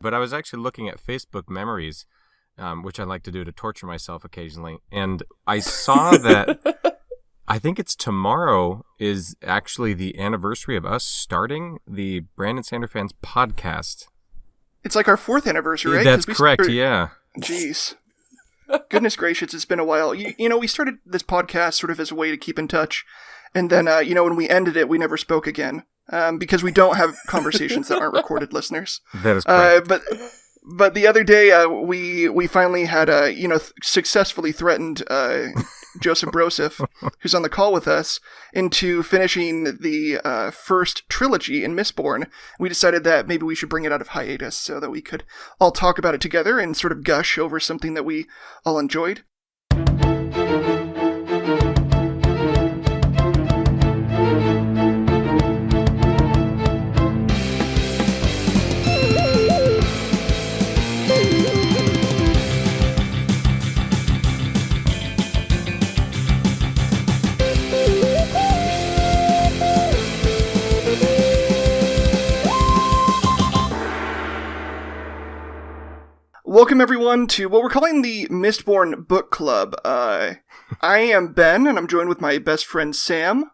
But I was actually looking at Facebook memories, which I like to do to torture myself occasionally. And I saw that I think it's tomorrow is actually the anniversary of us starting the Brandon Sanderfans podcast. It's like our 4th anniversary, right? That's correct, yeah. Jeez. Goodness gracious, it's been a while. You know, we started this podcast sort of as a way to keep in touch. And then, when we ended it, we never spoke again. Because we don't have conversations that aren't recorded, listeners. That is correct. But the other day, we finally had, successfully threatened Joseph Broseph, who's on the call with us, into finishing the first trilogy in Mistborn. We decided that maybe we should bring it out of hiatus so that we could all talk about it together and sort of gush over something that we all enjoyed. Welcome, everyone, to what we're calling the Mistborn Book Club. I am Ben, and I'm joined with my best friend, Sam.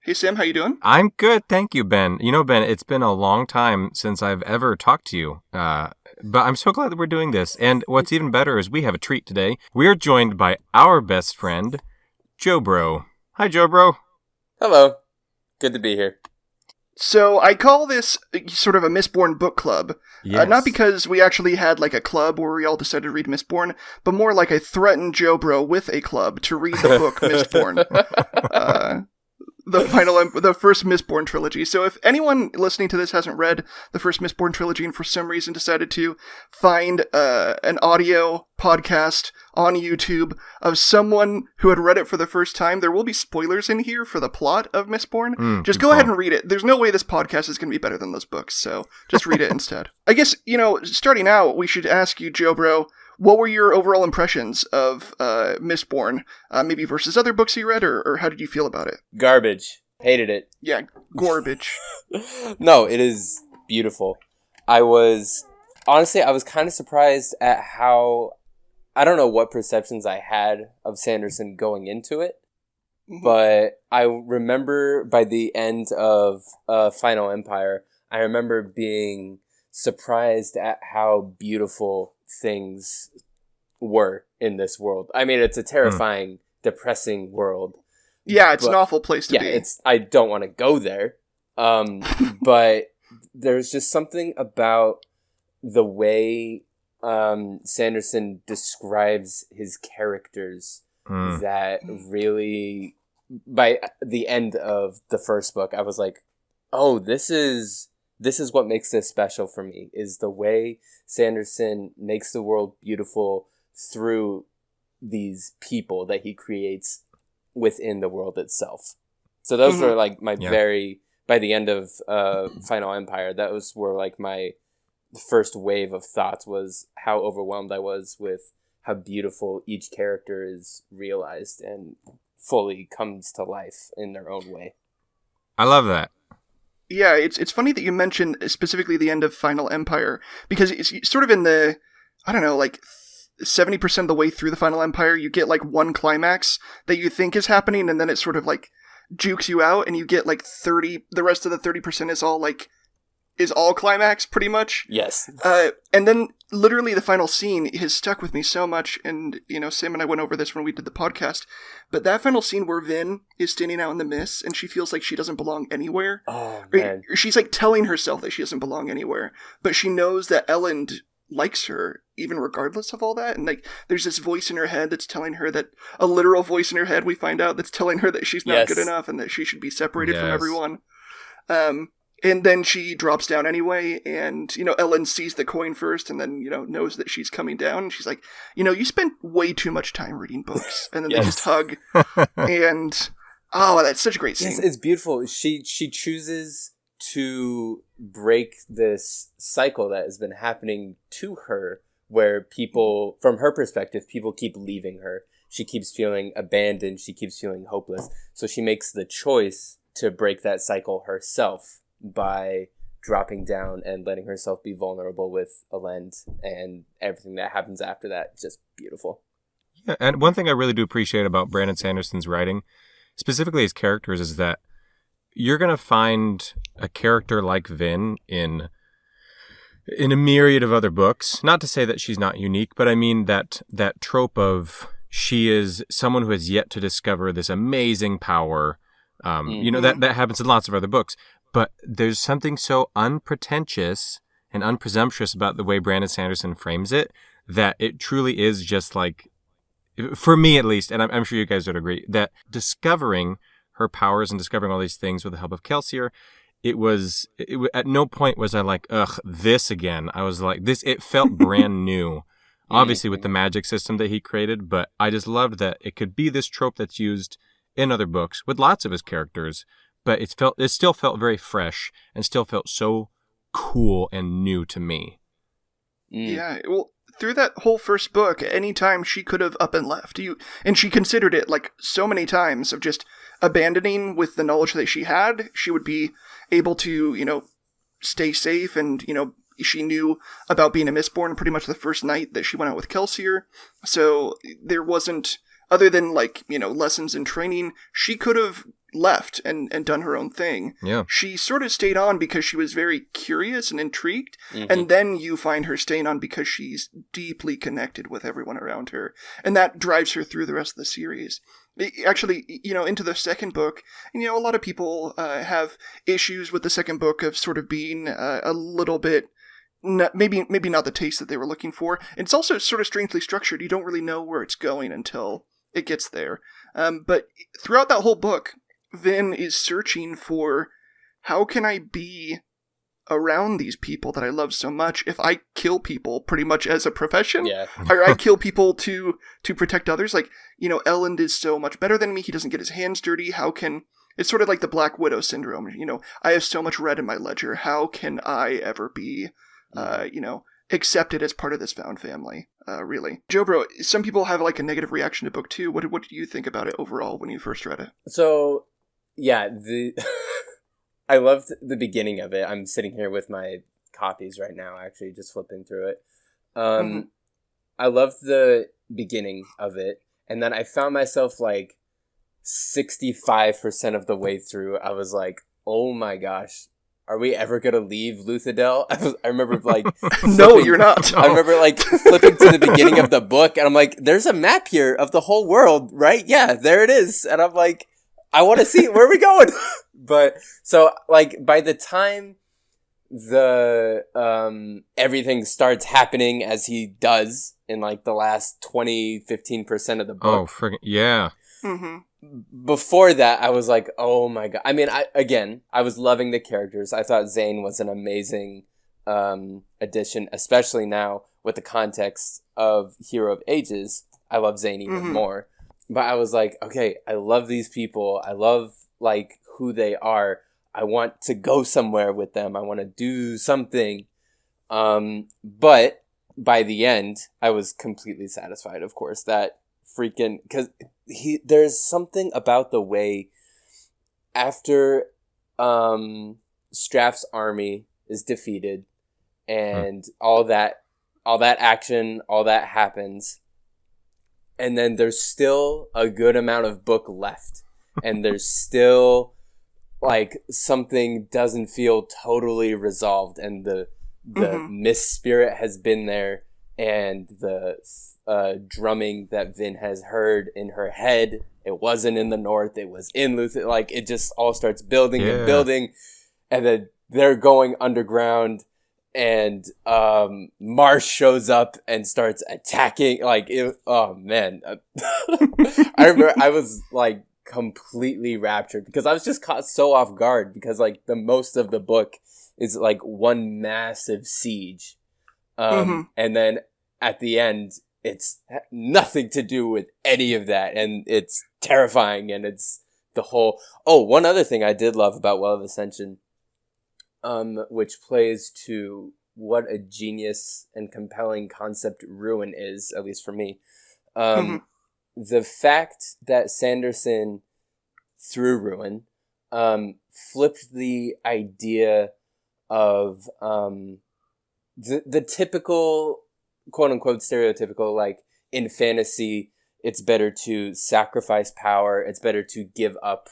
Hey, Sam, how you doing? I'm good, thank you, Ben. You know, Ben, it's been a long time since I've ever talked to you, but I'm so glad that we're doing this. And what's even better is we have a treat today. We are joined by our best friend, Joe Bro. Hi, Joe Bro. Hello. Good to be here. So I call this sort of a Mistborn book club, Yes. Not because we actually had like a club where we all decided to read Mistborn, but more like I threatened Joe Bro with a club to read the book Mistborn, the first Mistborn trilogy. So if anyone listening to this hasn't read the first Mistborn trilogy and for some reason decided to find an audio podcast on YouTube of someone who had read it for the first time, there will be spoilers in here for the plot of Mistborn. Just go ahead and read it. There's no way this podcast is going to be better than those books, so just read it instead. I guess, starting out, we should ask you, Joe Bro, what were your overall impressions of Mistborn, maybe versus other books you read, or how did you feel about it? Garbage. Hated it. Yeah, garbage. No, it is beautiful. I was kind of surprised at how, I don't know what perceptions I had of Sanderson going into it, but I remember by the end of Final Empire, I remember being surprised at how beautiful things were in this world. I mean, it's a terrifying, depressing world. Yeah, it's an awful place to be. I don't want to go there. But there's just something about the way Sanderson describes his characters that really, by the end of the first book, I was like, oh, this is what makes this special for me, is the way Sanderson makes the world beautiful through these people that he creates within the world itself. So those were like my by the end of Final Empire, were like my first wave of thoughts, was how overwhelmed I was with how beautiful each character is realized and fully comes to life in their own way. I love that. Yeah, it's funny that you mentioned specifically the end of Final Empire, because it's sort of in the, I don't know, like 70% of the way through the Final Empire, you get like one climax that you think is happening, and then it sort of like jukes you out, and you get like 30, the rest of the 30% is all climax, pretty much. Yes. And then literally the final scene has stuck with me so much, and, Sam and I went over this when we did the podcast, but that final scene where Vin is standing out in the mist, and she feels like she doesn't belong anywhere. Oh, man. She's like telling herself that she doesn't belong anywhere, but she knows that Elend likes her, even regardless of all that, and like there's this voice in her head that's telling her that, a literal voice in her head, we find out, that's telling her that she's not good enough and that she should be separated from everyone. And then she drops down anyway, and, Ellen sees the coin first, and then, knows that she's coming down, and she's like, you spent way too much time reading books. And then they just hug, and, oh, that's such a great scene. Yes, it's beautiful. She chooses to break this cycle that has been happening to her, where people, from her perspective, people keep leaving her. She keeps feeling abandoned, she keeps feeling hopeless. So she makes the choice to break that cycle herself by dropping down and letting herself be vulnerable with Elend, and everything that happens after that, just beautiful. Yeah, and one thing I really do appreciate about Brandon Sanderson's writing, specifically his characters, is that you're going to find a character like Vin in a myriad of other books. Not to say that she's not unique, but I mean that trope of she is someone who has yet to discover this amazing power. That happens in lots of other books. But there's something so unpretentious and unpresumptuous about the way Brandon Sanderson frames it that it truly is just like, for me at least, and I'm sure you guys would agree, that discovering her powers and discovering all these things with the help of Kelsier, at no point was I like, ugh, this again. I was like, it felt brand new, obviously with the magic system that he created, but I just loved that it could be this trope that's used in other books with lots of his characters, but it still felt very fresh and still felt so cool and new to me. Yeah, well, through that whole first book, anytime she could have up and left, and she considered it like so many times of just abandoning with the knowledge that she had, she would be able to, stay safe, and, she knew about being a Mistborn pretty much the first night that she went out with Kelsier, so there wasn't, other than lessons and training, she could have left and done her own thing. Yeah. She sort of stayed on because she was very curious and intrigued, and then you find her staying on because she's deeply connected with everyone around her, and that drives her through the rest of the series. Actually, into the second book, a lot of people have issues with the second book of sort of being a little bit, maybe not the taste that they were looking for. It's also sort of strangely structured. You don't really know where it's going until it gets there. But throughout that whole book, Vin is searching for, how can I be around these people that I love so much if I kill people pretty much as a profession? Yeah. Or I kill people to protect others. Like, Elend is so much better than me. He doesn't get his hands dirty. It's sort of like the Black Widow syndrome. I have so much red in my ledger. How can I ever be, accepted as part of this found family, really? Joe Bro, some people have like a negative reaction to book 2. What do you think about it overall when you first read it? So, yeah, I loved the beginning of it. I'm sitting here with my copies right now, actually, just flipping through it. I loved the beginning of it, and then I found myself like 65% of the way through, I was like, oh my gosh, are we ever going to leave Luthadel? I remember like... No, you're not. I remember like flipping to the beginning of the book, and I'm like, there's a map here of the whole world, right? Yeah, there it is. And I'm like, I want to see, where are we going? But so like by the time the everything starts happening as he does in like the last 15% of the book. Oh, friggin' yeah. Before that, I was like, oh my god. I mean, I was loving the characters. I thought Zane was an amazing addition, especially now with the context of Hero of Ages. I love Zane even more. But I was like, okay, I love these people. I love like who they are. I want to go somewhere with them. I want to do something. But by the end, I was completely satisfied, of course. That freaking... Because there's something about the way after Straff's army is defeated and all that action, all that happens, and then there's still a good amount of book left, and there's still like something doesn't feel totally resolved, and the mist spirit has been there, and the drumming that Vin has heard in her head, it wasn't in the north, it was in Luthadel. Like it just all starts building and building, and then they're going underground, and Marsh shows up and starts attacking. Like oh man. I remember I was like completely raptured because I was just caught so off guard because like the most of the book is like one massive siege, and then at the end it's nothing to do with any of that, and it's terrifying, and it's the whole... Oh, one other thing I did love about Well of Ascension, which plays to what a genius and compelling concept Ruin is, at least for me. The fact that Sanderson, through Ruin, flipped the idea of the typical, quote unquote, stereotypical, like in fantasy, it's better to sacrifice power. It's better to give up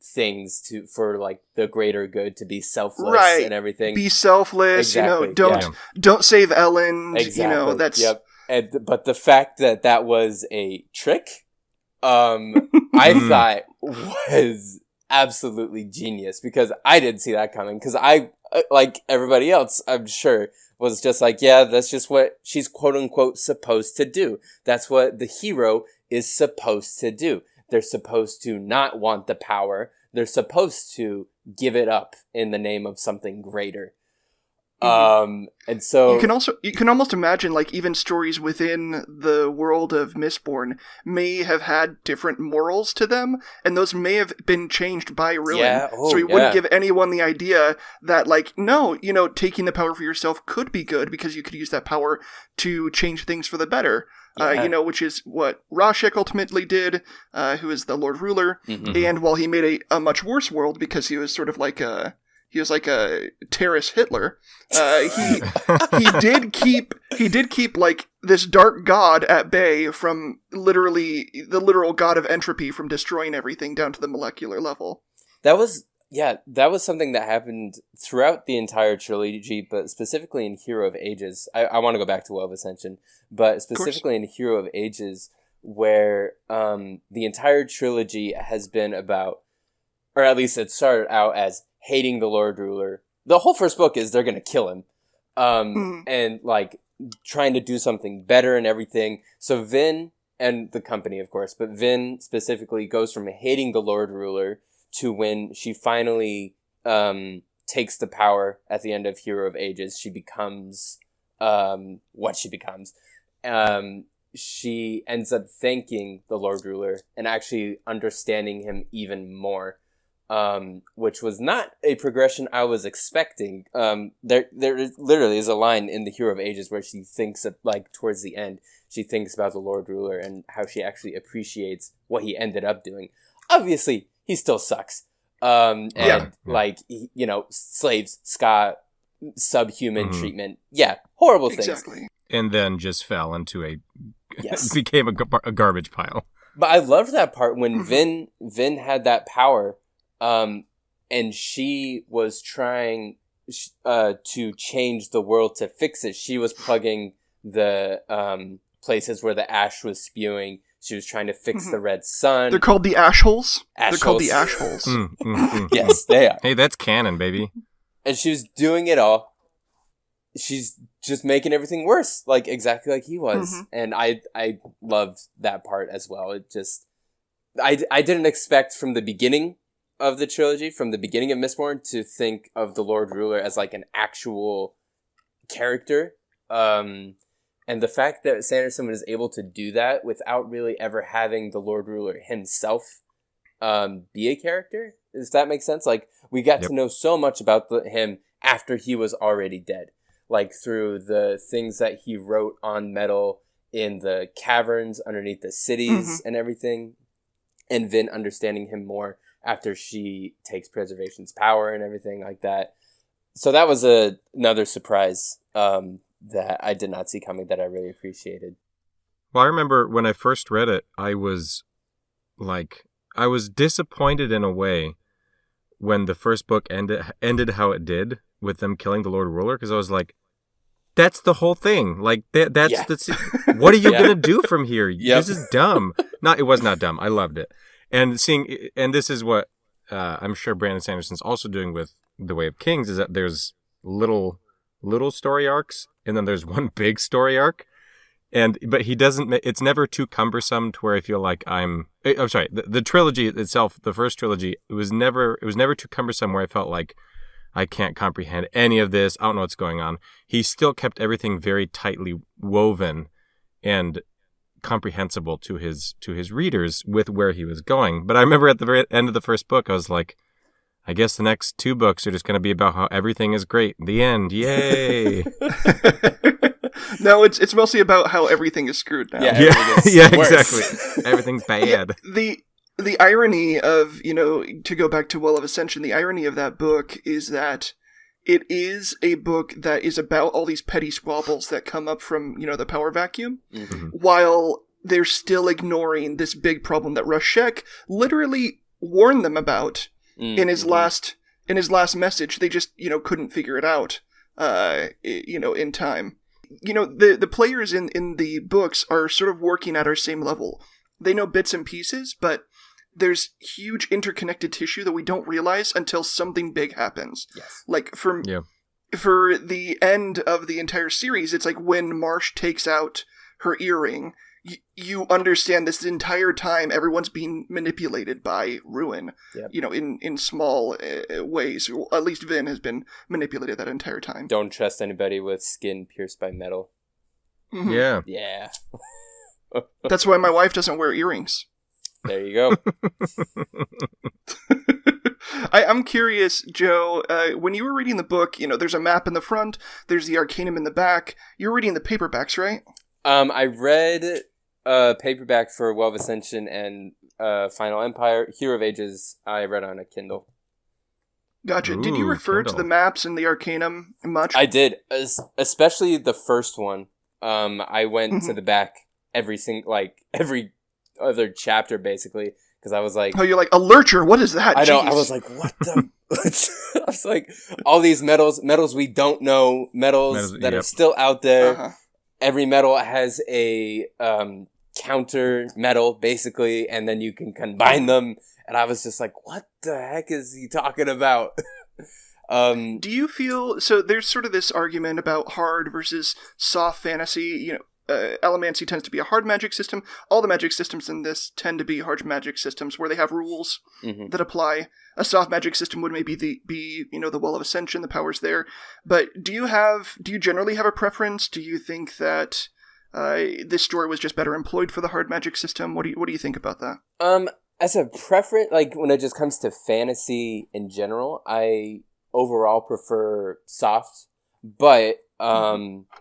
things for like the greater good, to be selfless and everything. Be selfless, exactly. Don't save Ellen. Exactly. That's but the fact that was a trick, I thought was absolutely genius, because I didn't see that coming, because I, like everybody else, I'm sure, was just like, yeah, that's just what she's quote unquote supposed to do. That's what the hero is supposed to do. They're supposed to not want the power. They're supposed to give it up in the name of something greater. And so you can almost imagine, like, even stories within the world of Mistborn may have had different morals to them, and those may have been changed by Ruin. So he wouldn't give anyone the idea that, like, no, taking the power for yourself could be good, because you could use that power to change things for the better. Which is what Rashek ultimately did, who is the Lord Ruler. And while he made a much worse world, because he was sort of like a terrorist Hitler. He did keep like this dark god at bay from literally the literal god of entropy from destroying everything down to the molecular level. That was something that happened throughout the entire trilogy, but specifically in Hero of Ages. I want to go back to Well of Ascension, but specifically in Hero of Ages, where the entire trilogy has been about, or at least it started out as hating the Lord Ruler. The whole first book is they're going to kill him. And like trying to do something better and everything. So Vin and the company, of course, but Vin specifically goes from hating the Lord Ruler to when she finally takes the power at the end of Hero of Ages. She becomes what she becomes. She ends up thanking the Lord Ruler and actually understanding him even more. Which was not a progression I was expecting. There literally is a line in the Hero of Ages where she thinks of, like, towards the end, she thinks about the Lord Ruler and how she actually appreciates what he ended up doing. Obviously, he still sucks. Like, slaves, ska, subhuman treatment. Yeah, horrible things. Exactly. And then just fell into became a garbage pile. But I loved that part when Vin had that power. And she was trying to change the world to fix it. She was plugging the places where the ash was spewing. She was trying to fix the red sun. They're called the ash holes. They're called the ash holes. Yes, they are. Hey, that's canon, baby. And she was doing it all. She's just making everything worse, like exactly like he was. And I loved that part as well. It just, I didn't expect from the beginning of the trilogy, from the beginning of Mistborn, to think of the Lord Ruler as like an actual character. And the fact that Sanderson was able to do that without really ever having the Lord Ruler himself be a character, does that make sense? Like, we got to know so much about him after he was already dead, like through the things that he wrote on metal in the caverns underneath the cities and everything, and Vin understanding him more after she takes Preservation's power and everything like that. So that was another surprise that I did not see coming, that I really appreciated. Well, I remember when I first read it, I was disappointed in a way when the first book ended how it did, with them killing the Lord Ruler, because I was like, that's the whole thing. Like, what are you going to do from here? This is dumb. It was not dumb. I loved it. And this is what I'm sure Brandon Sanderson's also doing with The Way of Kings, is that there's little story arcs, and then there's one big story arc. But he doesn't, it's never too cumbersome to where I feel like I'm sorry, the trilogy itself, the first trilogy, it was never too cumbersome where I felt like I can't comprehend any of this. I don't know what's going on. He still kept everything very tightly woven and comprehensible to his readers with where he was going. But I remember at the very end of the first book, I was like, I guess the next two books are just going to be about how everything is great. The end. Yay. No, it's mostly about how everything is screwed now. Yeah, exactly. Everything's bad. The irony of, to go back to Well of Ascension, the irony of that book is that it is a book that is about all these petty squabbles that come up from, the power vacuum, while they're still ignoring this big problem that Rashek literally warned them about in his last message. They just, couldn't figure it out, in time. The players in the books are sort of working at our same level. They know bits and pieces, but there's huge interconnected tissue that we don't realize until something big happens. Yes. Like for the end of the entire series, it's like when Marsh takes out her earring, you understand this entire time everyone's being manipulated by Ruin, in small ways. At least Vin has been manipulated that entire time. Don't trust anybody with skin pierced by metal. Mm-hmm. Yeah. Yeah. That's why my wife doesn't wear earrings. There you go. I'm curious, Joe, when you were reading the book, there's a map in the front, there's the Arcanum in the back. You're reading the paperbacks, right? I read paperback for Well of Ascension and Final Empire. Hero of Ages, I read on a Kindle. Gotcha. Ooh, did you refer Kindle. to the maps and the Arcanum much? I did, especially the first one. I went to the back every other chapter, basically, because I was like... Oh, you're like, a lurcher, what is that? I know, Jeez. I was like, what the... I was like, all these metals we don't know, metals that are still out there. Uh-huh. Every metal has a counter metal, basically, and then you can combine them. And I was just like, what the heck is he talking about? Do you feel... So there's sort of this argument about hard versus soft fantasy, Allomancy tends to be a hard magic system. All the magic systems in this tend to be hard magic systems where they have rules that apply. A soft magic system would maybe be the Well of Ascension, the powers there. But do you generally have a preference? Do you think that this story was just better employed for the hard magic system? What do you think about that? As a preference, like when it just comes to fantasy in general, I overall prefer soft. But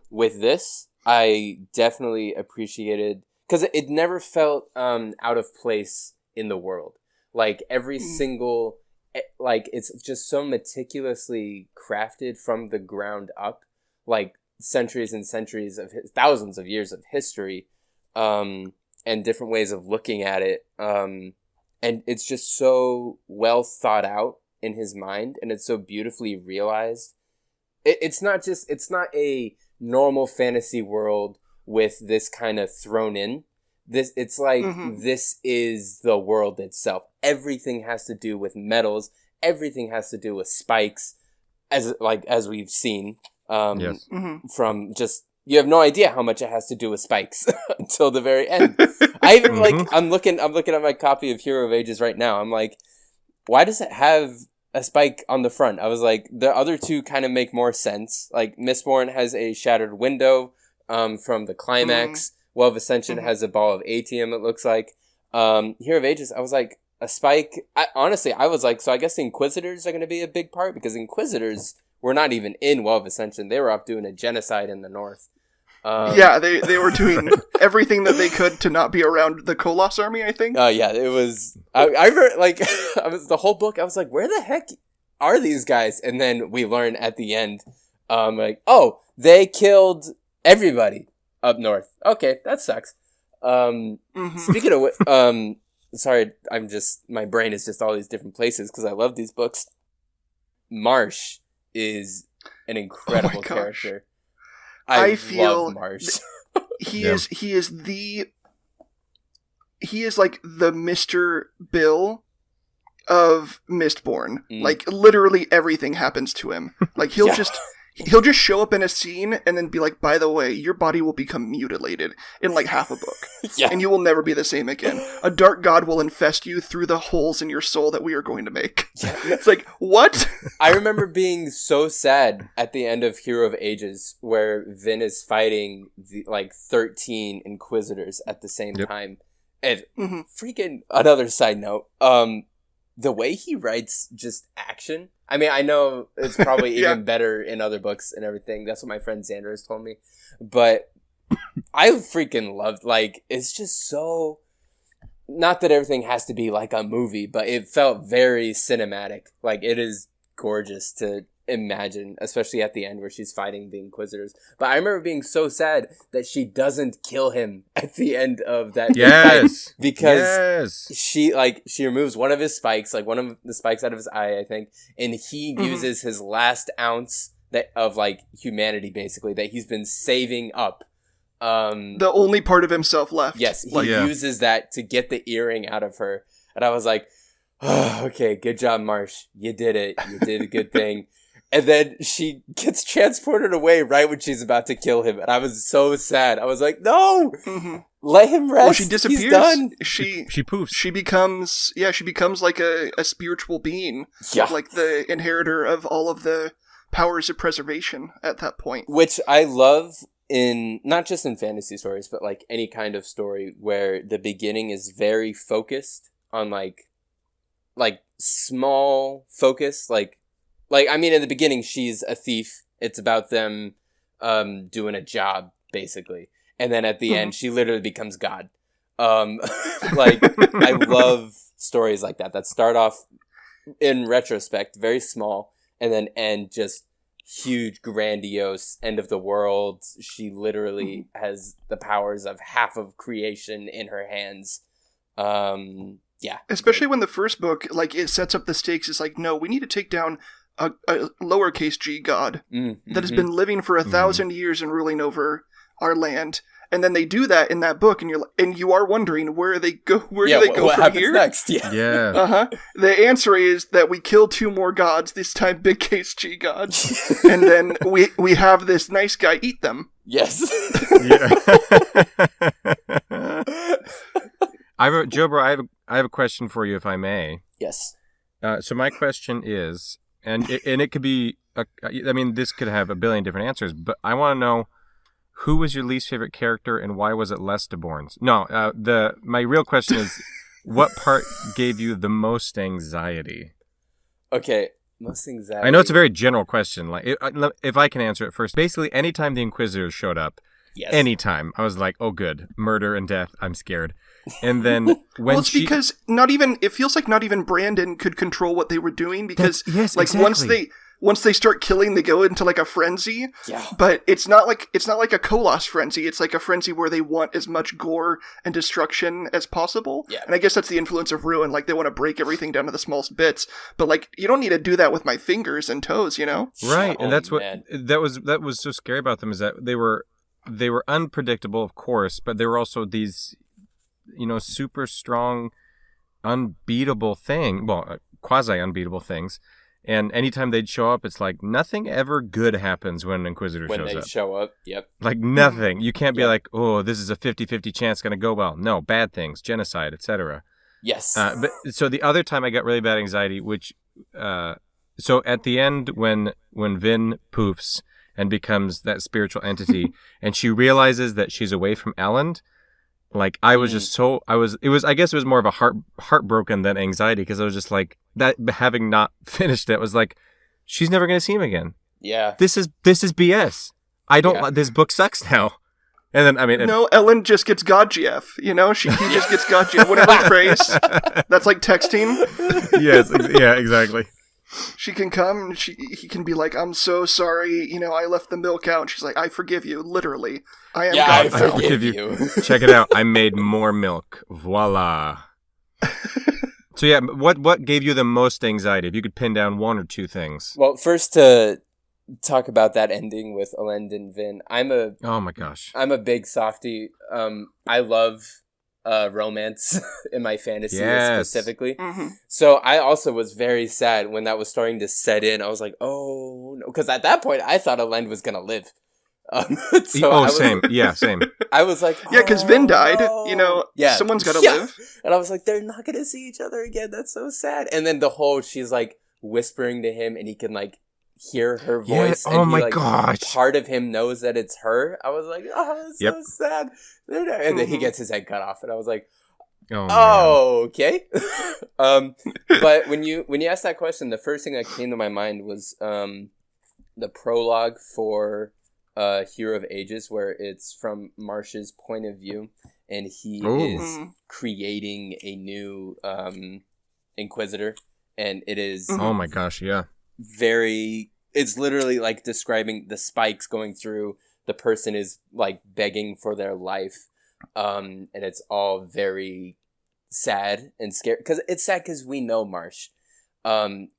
with this, I definitely appreciated, because it never felt out of place in the world. Like every single, like it's just so meticulously crafted from the ground up, like centuries and centuries of thousands of years of history, and different ways of looking at it. And it's just so well thought out in his mind, and it's so beautifully realized. It's not a normal fantasy world with this kind of thrown in. It's like this is the world itself. Everything has to do with metals. Everything has to do with spikes, as we've seen. From just, you have no idea how much it has to do with spikes until the very end. I even I'm looking at my copy of Hero of Ages right now. I'm like, why does it have a spike on the front? I was like, the other two kind of make more sense. Like Mistborn has a shattered window from the climax. Well of Ascension has a ball of atium, it looks like. Hero of Ages, I was like, a spike. I was like, so I guess the Inquisitors are going to be a big part, because Inquisitors were not even in Well of Ascension. They were up doing a genocide in the north. They were doing everything that they could to not be around the Koloss army, I think. It was... I read, like, the whole book, I was like, where the heck are these guys? And then we learn at the end, they killed everybody up north. Okay, that sucks. Speaking of... sorry, my brain is just all these different places because I love these books. Marsh is an incredible character. I feel love Marsh. He is like the Mr. Bill of Mistborn. Like literally everything happens to him. Like he'll just show up in a scene and then be like, by the way, your body will become mutilated in like half a book. And you will never be the same again. A dark god will infest you through the holes in your soul that we are going to make. It's like, what? I remember being so sad at the end of Hero of Ages where Vin is fighting the 13 Inquisitors at the same time. And freaking another side note, the way he writes just action. I mean, I know it's probably even better in other books and everything. That's what my friend Xander has told me. But I freaking loved, it's just so... not that everything has to be like a movie, but it felt very cinematic. Like, it is gorgeous to imagine, especially at the end where she's fighting the Inquisitors. But I remember being so sad that she doesn't kill him at the end of that fight, because she removes one of his spikes, like one of the spikes out of his eye, I think, and he uses his last ounce of like humanity, basically, that he's been saving up. The only part of himself left. Yes, he uses that to get the earring out of her. And I was like, oh, okay, good job, Marsh. You did it. You did a good thing. And then she gets transported away right when she's about to kill him. And I was so sad. I was like, no! Let him rest. Well, she disappears. He's done. She poofs. She becomes like a spiritual being. Yeah. Like the inheritor of all of the powers of preservation at that point. Which I love in, not just in fantasy stories, but like any kind of story where the beginning is very focused on like small focus, like I mean, in the beginning she's a thief. It's about them doing a job, basically, and then at the end she literally becomes God. Like, I love stories like that start off in retrospect very small and then end just huge, grandiose, end of the world. She literally has the powers of half of creation in her hands. Yeah. Especially when the first book, like, it sets up the stakes. It's like, no, we need to take down a lowercase g god that has been living for 1,000 years and ruling over our land. And then they do that in that book, and you are wondering where they go. Where do they go what from happens here? Next? Yeah. The answer is that we kill 2 more gods. This time, big case G gods, and then we have this nice guy eat them. Yes. Joe Bro, I have a question for you, if I may. Yes. So my question is, and it could be, I mean, this could have a billion different answers, but I want to know, who was your least favorite character, and why was it Lestiborn's? No, my real question is, what part gave you the most anxiety? Okay, most anxiety. I know it's a very general question. Like, if I can answer it first, basically, anytime the Inquisitors showed up, anytime, I was like, oh, good, murder and death. I'm scared. And then when well, it's because it feels like not even Brandon could control what they were doing, because exactly. Once they start killing, they go into like a frenzy. Yeah. But it's not like a Koloss frenzy. It's like a frenzy where they want as much gore and destruction as possible. Yeah. And I guess that's the influence of Ruin. Like, they want to break everything down to the smallest bits. But like, you don't need to do that with my fingers and toes, you know? Right. And that's that was so scary about them, is that they were unpredictable, of course, but they were also these, super strong, unbeatable quasi unbeatable things. And anytime they'd show up, it's like nothing ever good happens when an Inquisitor shows up. When they show up, yep. Like, nothing. You can't be like, oh, this is a 50-50 chance going to go well. No, bad things, genocide, etc. Yes. But so the other time I got really bad anxiety, which, so at the end when Vin poofs and becomes that spiritual entity, and she realizes that she's away from Elend, like, I was just I guess it was more of a heartbroken than anxiety, because I was just like, that, having not finished it, was like, she's never going to see him again. Yeah. This is BS. I don't, this book sucks now. And then, I mean... No, Ellen just gets God GF, he just gets God GF whenever he prays. That's like texting. Yes, yeah, exactly. She can come, and he can be like, I'm so sorry, I left the milk out. And she's like, I forgive you, literally. I am God. I forgive you. Check it out. I made more milk. Voila. So yeah, what gave you the most anxiety? If you could pin down 1 or 2 things. Well, first, to talk about that ending with Elend and Vin, oh my gosh, I'm a big softie. I love romance in my fantasy specifically. Mm-hmm. So I also was very sad when that was starting to set in. I was like, oh no, because at that point I thought Elend was gonna live. Same. Yeah, same. I was like, yeah, because Vin died. Someone's got to live. And I was like, they're not going to see each other again. That's so sad. And then she's like whispering to him, and he can like hear her voice. Yeah, and my gosh. Part of him knows that it's her. I was like, oh, that's so sad. And then he gets his head cut off, and I was like, okay. But when you asked that question, the first thing that came to my mind was the prologue for Hero of Ages, where it's from Marsh's point of view, and he Ooh. is creating a new Inquisitor, and it is Oh my gosh, yeah. it's literally like describing the spikes going through. The person is like begging for their life, and it's all very sad and scary, because it's sad because we know Marsh, and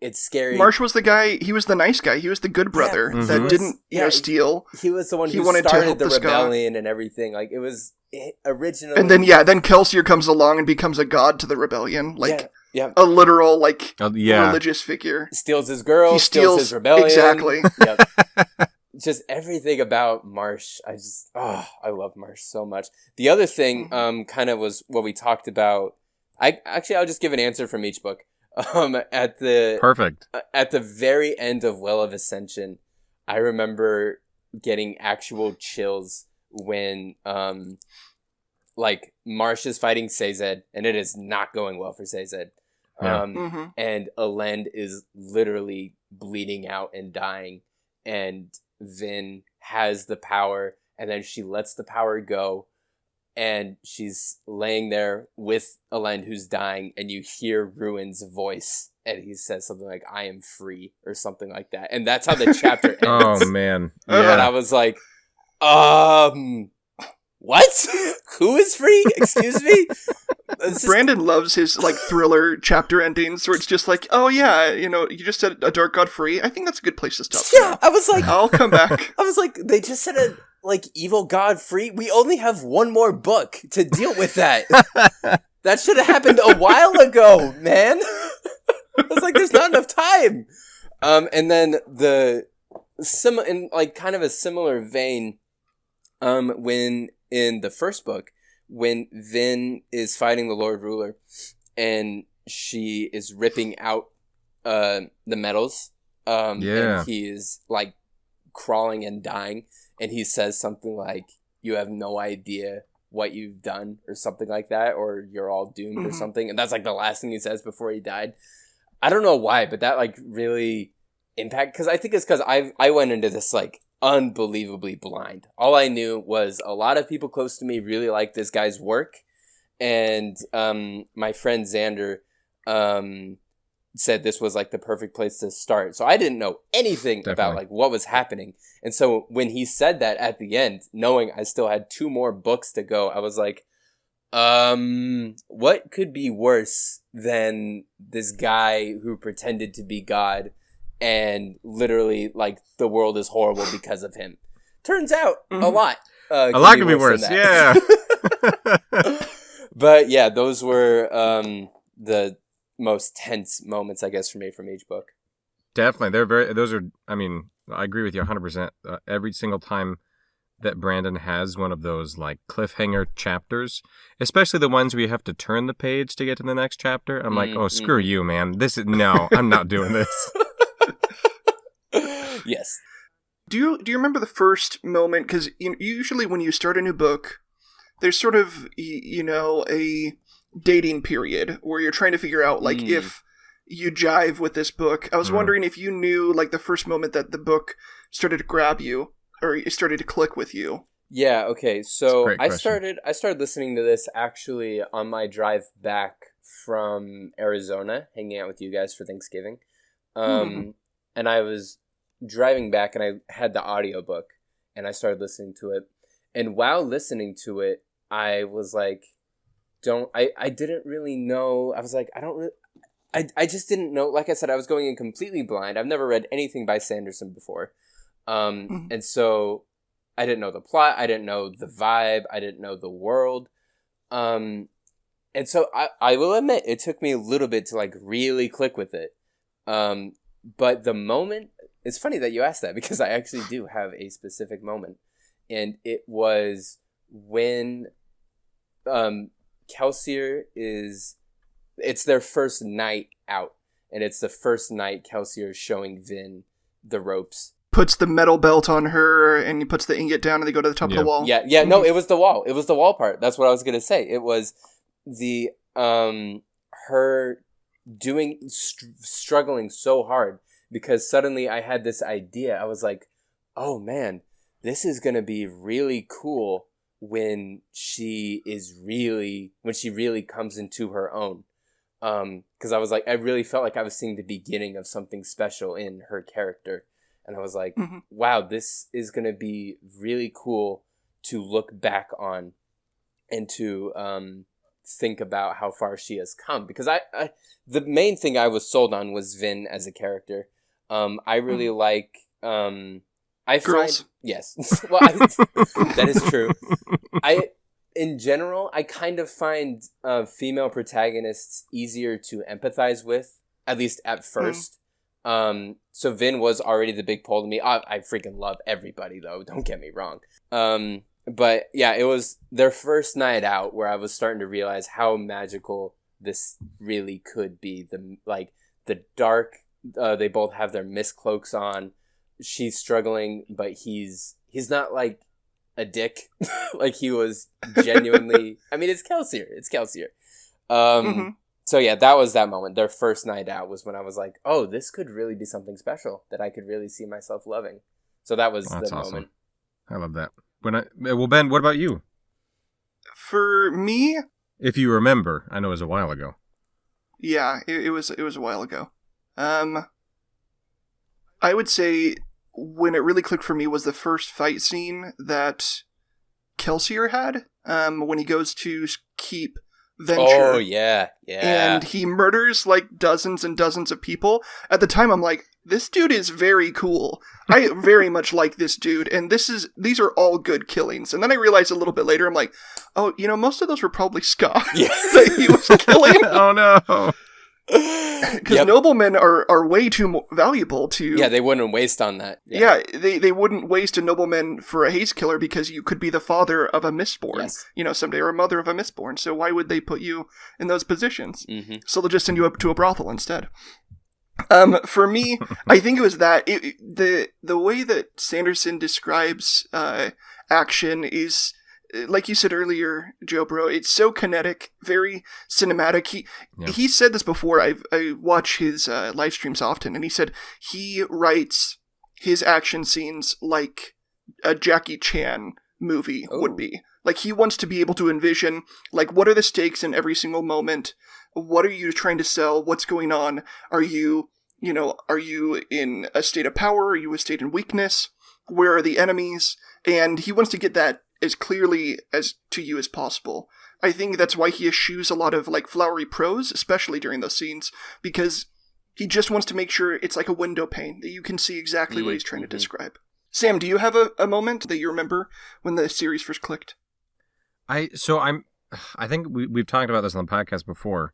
it's scary. Marsh was the guy. He was the nice guy. He was the good brother that didn't steal. He was the one he who wanted started to help the this rebellion and everything. Like, it was originally, and then Kelsier comes along and becomes a god to the rebellion, like a literal religious figure. Steals his girl. He steals his rebellion. Exactly. Yep. Just everything about Marsh. I love Marsh so much. The other thing, kind of was what we talked about. I'll just give an answer from each book. At the very end of Well of Ascension, I remember getting actual chills when, Marsh is fighting Sazed, and it is not going well for Sazed. And Elend is literally bleeding out and dying, and Vin has the power, and then she lets the power go, and she's laying there with Elend, who's dying, and you hear Ruin's voice, and he says something like, "I am free," or something like that, and that's how the chapter ends. Oh man, yeah. And I was like, what? Who is free? Excuse me? Brandon loves his thriller chapter endings where it's just like, oh yeah, you just said a dark god free. I think that's a good place to stop. Yeah, I was like, I'll come back. I was like, they just said a evil god free. We only have one more book to deal with that. That should have happened a while ago, man. I was like, there's not enough time. And then in kind of a similar vein, when in the first book, when Vin is fighting the Lord Ruler, and she is ripping out the metals, and he is crawling and dying, and he says something like, "You have no idea what you've done," or something like that, or "You're all doomed," or something, and that's the last thing he says before he died. I don't know why, but that really impacted, because I think it's because I went into this unbelievably blind. All I knew was a lot of people close to me really like this guy's work, and my friend Xander said this was the perfect place to start. So I didn't know anything about what was happening, and so when he said that at the end, knowing I still had 2 more books to go, I was like, what could be worse than this guy who pretended to be God, and literally the world is horrible because of him? Turns out a lot. A lot could be worse. Yeah. But yeah, those were the most tense moments, I guess, for me from each book. Definitely. Those are, I agree with you 100%. Every single time that Brandon has one of those cliffhanger chapters, especially the ones where you have to turn the page to get to the next chapter, I'm like, oh, screw you, man. I'm not doing this. Yes. Do you remember the first moment? Because usually when you start a new book, there's sort of a dating period where you're trying to figure out if you jive with this book. I was wondering if you knew the first moment that the book started to grab you or it started to click with you. Yeah. Okay. So I started listening to this actually on my drive back from Arizona, hanging out with you guys for Thanksgiving, and I was driving back and I had the audiobook and I started listening to it, and while listening to it I was like, I didn't really know. I was like, I just didn't know. Like I said, I was going in completely blind. I've never read anything by Sanderson before, and so I didn't know the plot, I didn't know the vibe, I didn't know the world, and so I will admit it took me a little bit to really click with it, but the moment, it's funny that you asked that, because I actually do have a specific moment, and it was when Kelsier it's their first night out, and it's the first night Kelsier is showing Vin the ropes. Puts the metal belt on her, and he puts the ingot down, and they go to the top of the wall. Yeah, no, it was the wall. It was the wall part. That's what I was going to say. It was the, her struggling so hard, because suddenly I had this idea. I was like, oh man, this is going to be really cool when she really comes into her own. Because I was like, I really felt like I was seeing the beginning of something special in her character. And I was like, wow, this is going to be really cool to look back on and to think about how far she has come. Because the main thing I was sold on was Vin as a character. I really like... Girls. Yes. Well, that is true. In general, I kind of find female protagonists easier to empathize with, at least at first. So Vin was already the big pull to me. I freaking love everybody, though. Don't get me wrong. But yeah, it was their first night out where I was starting to realize how magical this really could be. The dark. They both have their mist cloaks on. She's struggling, but he's not like a dick. Like he was genuinely. I mean, it's Kelsier. So yeah, that was that moment. Their first night out was when I was like, oh, this could really be something special that I could really see myself loving. So that was the moment. I love that. Well, Ben, what about you? For me, if you remember, I know it was a while ago. Yeah, it was a while ago. I would say when it really clicked for me was the first fight scene that Kelsier had, when he goes to keep Venture. Oh, yeah. And he murders like dozens and dozens of people. At the time, I'm like, this dude is very cool. I very much like this dude, and these are all good killings. And then I realized a little bit later, I'm like, oh, most of those were probably Scott that he was killing. Oh, no. Because noblemen are way too valuable to... Yeah, they wouldn't waste on that. Yeah, they wouldn't waste a nobleman for a haze killer because you could be the father of a Mistborn, someday, or a mother of a Mistborn. So why would they put you in those positions? So they'll just send you up to a brothel instead. For me, I think it was that the way that Sanderson describes action is... Like you said earlier, Joe Bro, it's so kinetic, very cinematic. He said this before. I watch his live streams often, and he said he writes his action scenes like a Jackie Chan movie would be. Like, he wants to be able to envision, like, what are the stakes in every single moment? What are you trying to sell? What's going on? Are you in a state of power? Are you a state in weakness? Where are the enemies? And he wants to get that as clearly as to you as possible. I think that's why he eschews a lot of like flowery prose, especially during those scenes, because he just wants to make sure it's like a window pane that you can see exactly what he's trying to describe. Sam, do you have a moment that you remember when the series first clicked? I think we've talked about this on the podcast before,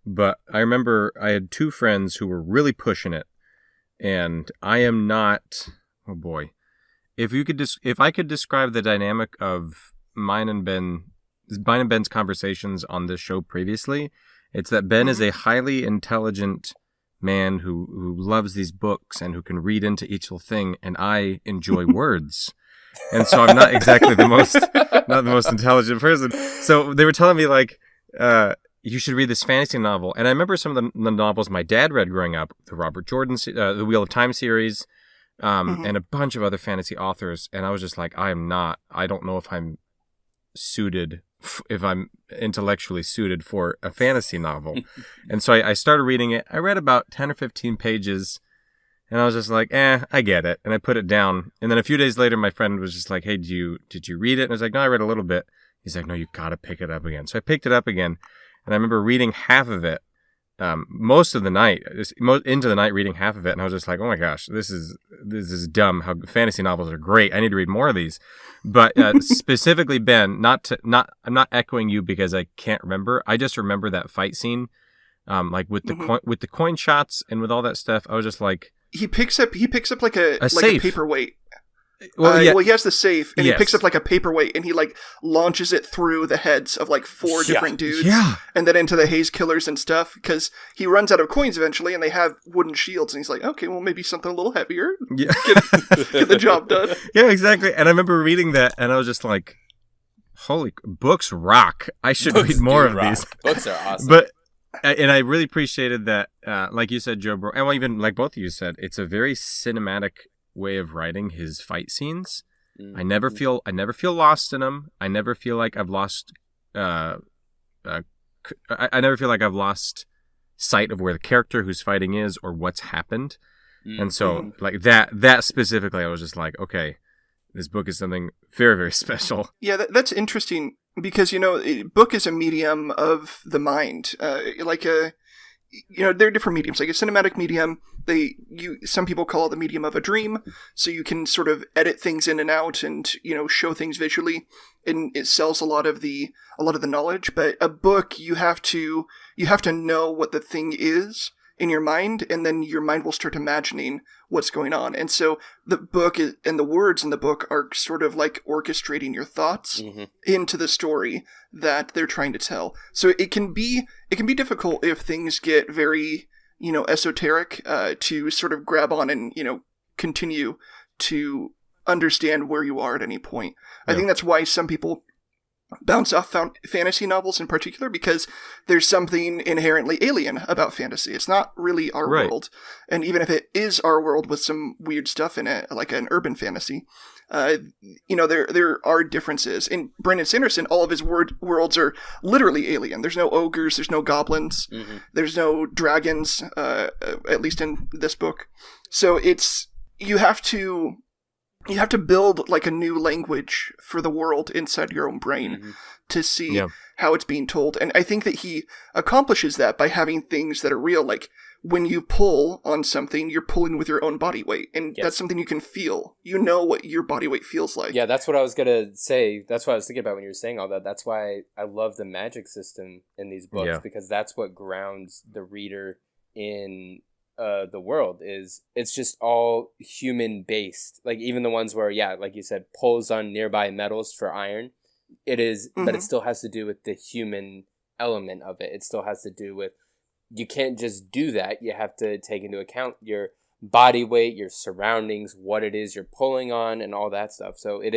but I remember I had two friends who were really pushing it, and I am not. Oh boy. If I could describe the dynamic of mine and Ben's conversations on this show previously, it's that Ben is a highly intelligent man who loves these books and who can read into each little thing, and I enjoy words. And so I'm not exactly the most intelligent person. So they were telling me like, you should read this fantasy novel. And I remember some of the novels my dad read growing up, the Robert Jordan, the Wheel of Time series, and a bunch of other fantasy authors. And I was just like, I don't know if I'm intellectually suited for a fantasy novel. And so I started reading it. I read about 10 or 15 pages, and I was just like, I get it. And I put it down. And then a few days later, my friend was just like, hey, did you read it? And I was like, no, I read a little bit. He's like, no, you got to pick it up again. So I picked it up again, and I remember reading half of it. Most of the night, into the night, reading half of it, and I was just like, "Oh my gosh, this is dumb. How fantasy novels are great. I need to read more of these." But specifically, Ben, I'm not echoing you because I can't remember. I just remember that fight scene, like with the coin shots and with all that stuff. I was just like, he picks up like a paperweight. Well, he has the safe, and he picks up like a paperweight, and he like launches it through the heads of like 4 different dudes, and then into the haze killers and stuff, because he runs out of coins eventually, and they have wooden shields, and he's like, okay, well, maybe something a little heavier, get the job done. Yeah, exactly. And I remember reading that, and I was just like, holy, books rock. I should read more of these. Books are awesome. But and I really appreciated that, like you said, Joe Bro, and even like both of you said, it's a very cinematic way of writing his fight scenes. Mm-hmm. I never feel lost in them. I never feel like I've lost I never feel like I've lost sight of where the character who's fighting is or what's happened. Mm-hmm. And so like that specifically, I was just like, okay, this book is something very, very special. Yeah, that's interesting because, book is a medium of the mind. There are different mediums. Like a cinematic medium, some people call it the medium of a dream. So you can sort of edit things in and out and, show things visually, and it sells a lot of the knowledge. But a book, you have to know what the thing is in your mind, and then your mind will start imagining what's going on. And so the book and the words in the book are sort of like orchestrating your thoughts into the story that they're trying to tell. So it can be difficult if things get very, esoteric, to sort of grab on and, continue to understand where you are at any point. Yeah. I think that's why some people bounce off fantasy novels in particular, because there's something inherently alien about fantasy. It's not really our world. And even if it is our world with some weird stuff in it, like an urban fantasy, there are differences. In Brandon Sanderson, all of his worlds are literally alien. There's no ogres, there's no goblins, there's no dragons, at least in this book. So you have to build like a new language for the world inside your own brain to see how it's being told. And I think that he accomplishes that by having things that are real. Like when you pull on something, you're pulling with your own body weight. And that's something you can feel. You know what your body weight feels like. Yeah, that's what I was going to say. That's what I was thinking about when you were saying all that. That's why I love the magic system in these books, because that's what grounds the reader in the world. It's just all human based. Like even the ones where, like you said, pulls on nearby metals for iron, it is, but it still has to do with the human element of it. It still has to do with, you can't just do that. You have to take into account your body weight, your surroundings, what it is you're pulling on, and all that stuff. So it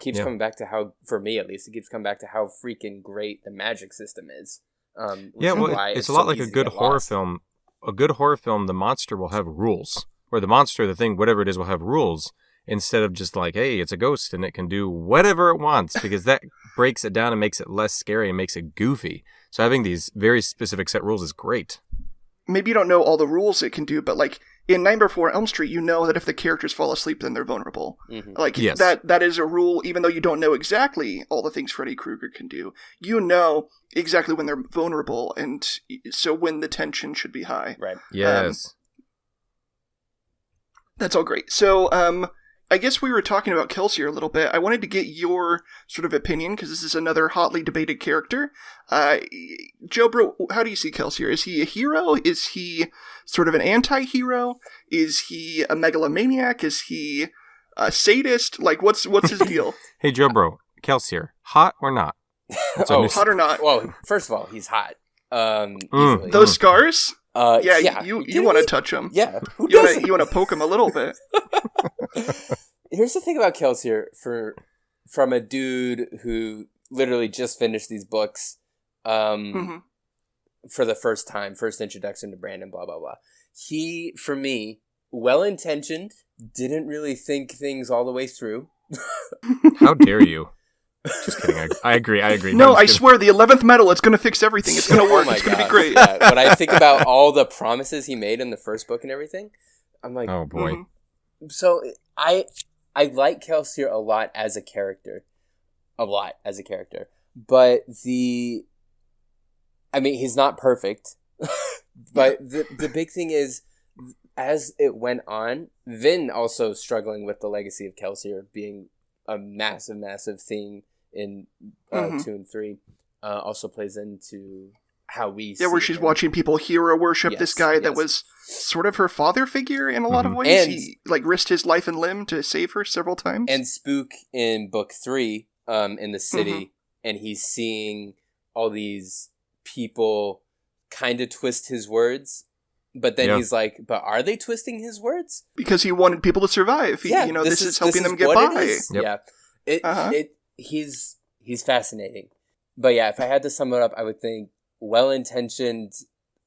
keeps coming back to how, for me at least, it keeps coming back to how freaking great the magic system is. It's a lot like a good horror film. A good horror film, the monster will have rules. Or the monster, the thing, whatever it is, will have rules. Instead of just like, hey, it's a ghost and it can do whatever it wants. Because that breaks it down and makes it less scary and makes it goofy. So having these very specific set rules is great. Maybe you don't know all the rules it can do, but like in Nightmare Before Elm Street, you know that if the characters fall asleep, then they're vulnerable. Like that is a rule, even though you don't know exactly all the things Freddy Krueger can do. You know exactly when they're vulnerable, and so when the tension should be high. Right. Yes. That's all great. So, I guess we were talking about Kelsier a little bit. I wanted to get your sort of opinion, because this is another hotly debated character. Joe Bro, how do you see Kelsier? Is he a hero? Is he sort of an anti-hero? Is he a megalomaniac? Is he a sadist? Like, what's his deal? Hey, Joe Bro, Kelsier, hot or not? Hot or not? Well, first of all, he's hot. Easily. Those scars? Yeah. You want to touch him? Yeah. You want to poke him a little bit. Here's the thing about Kelsier, from a dude who literally just finished these books, for the first time, first introduction to Brandon, blah blah blah. He, for me, well-intentioned, didn't really think things all the way through. How dare you? Just kidding. I agree. No, I swear, the 11th metal, it's going to fix everything. It's going to work. It's going to be great. Yeah. When I think about all the promises he made in the first book and everything, I'm like, oh boy. So I like Kelsier a lot as a character. But he's not perfect. But the big thing is, as it went on, Vin also struggling with the legacy of Kelsier being a massive, massive theme in 2 and 3, also plays into how we see where she's watching people hero worship this guy that was sort of her father figure in a lot of ways. And he risked his life and limb to save her several times. And Spook in book 3, in the city, and he's seeing all these people kind of twist his words. But then he's like, but are they twisting his words? Because he wanted people to survive. This is helping them get by. Yep. Yeah. He's fascinating. But yeah, if I had to sum it up, I would think well-intentioned,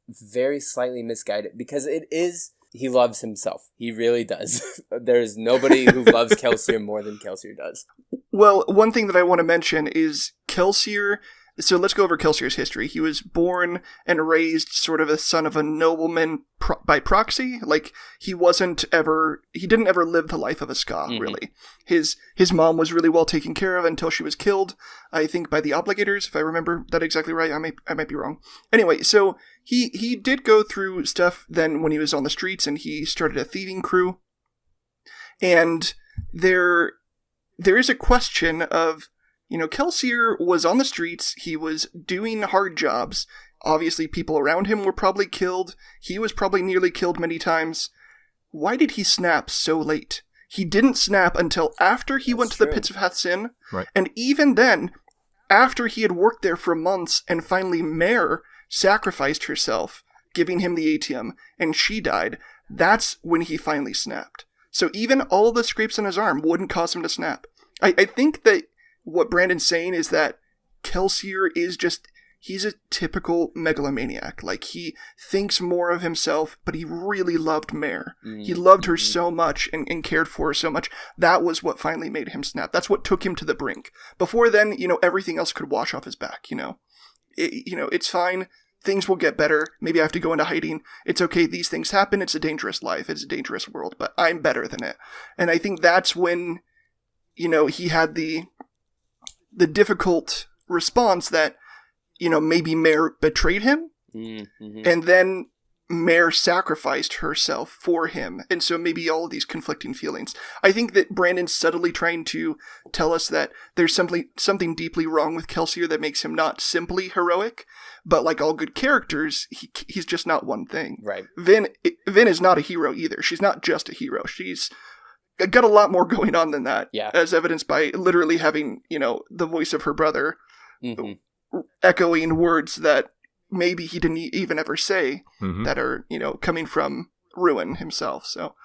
very slightly misguided. Because it is, he loves himself. He really does. There's nobody who loves Kelsier more than Kelsier does. Well, one thing that I want to mention is Kelsier. So let's go over Kelsier's history. He was born and raised sort of a son of a nobleman by proxy. Like, he didn't ever live the life of a Ska, really. His mom was really well taken care of until she was killed, I think, by the Obligators, if I remember that exactly right. I might be wrong. Anyway, so he did go through stuff then when he was on the streets, and he started a thieving crew. And there is a question of, Kelsier was on the streets, he was doing hard jobs. Obviously, people around him were probably killed. He was probably nearly killed many times. Why did he snap so late? He didn't snap until after he went to the Pits of Hathsin. Right. And even then, after he had worked there for months, and finally Mare sacrificed herself, giving him the atium, and she died, that's when he finally snapped. So even all the scrapes on his arm wouldn't cause him to snap. I think that what Brandon's saying is that Kelsier is he's a typical megalomaniac. Like, he thinks more of himself, but he really loved Mare. He loved her so much and cared for her so much. That was what finally made him snap. That's what took him to the brink. Before then, everything else could wash off his back, it's fine. Things will get better. Maybe I have to go into hiding. It's okay. These things happen. It's a dangerous life. It's a dangerous world, but I'm better than it. And I think that's when, he had the difficult response that, maybe Mare betrayed him, and then Mare sacrificed herself for him, and so maybe all of these conflicting feelings. I think that Brandon's subtly trying to tell us that there's something deeply wrong with Kelsier that makes him not simply heroic, but like all good characters, he's just not one thing. Right. Vin is not a hero either. She's not just a hero. She's got a lot more going on than that, as evidenced by literally having, the voice of her brother echoing words that maybe he didn't even ever say that are, coming from Ruin himself. So